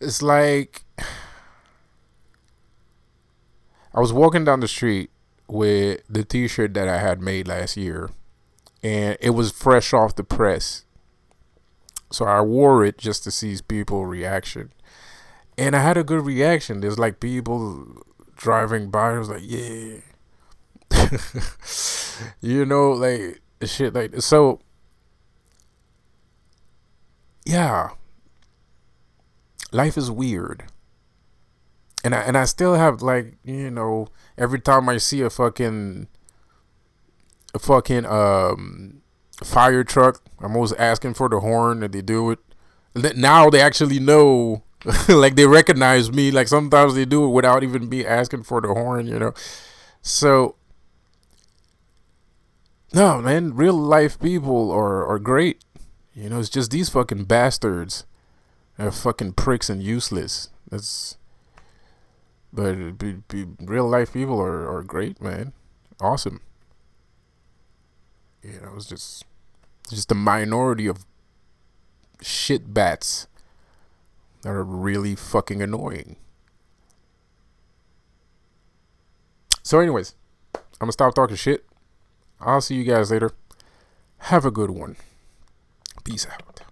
it's like I was walking down the street with the t-shirt that I had made last year, and it was fresh off the press. So I wore it just to see people's reaction. And I had a good reaction. There's like people driving by. I was like, yeah. You know, like shit like this. So yeah. Life is weird. And I still have, like, you know, every time I see a fucking fire truck, I'm always asking for the horn, and they do it. Now they actually know, like they recognize me. Like sometimes they do it without even me asking for the horn, you know. So no, man, real life people are great. You know, it's just these fucking bastards are fucking pricks and useless. That's But real life people are great, man. Awesome. You know, it's just a minority of shit bats that are really fucking annoying. So, anyways, I'm gonna stop talking shit. I'll see you guys later. Have a good one. Peace out.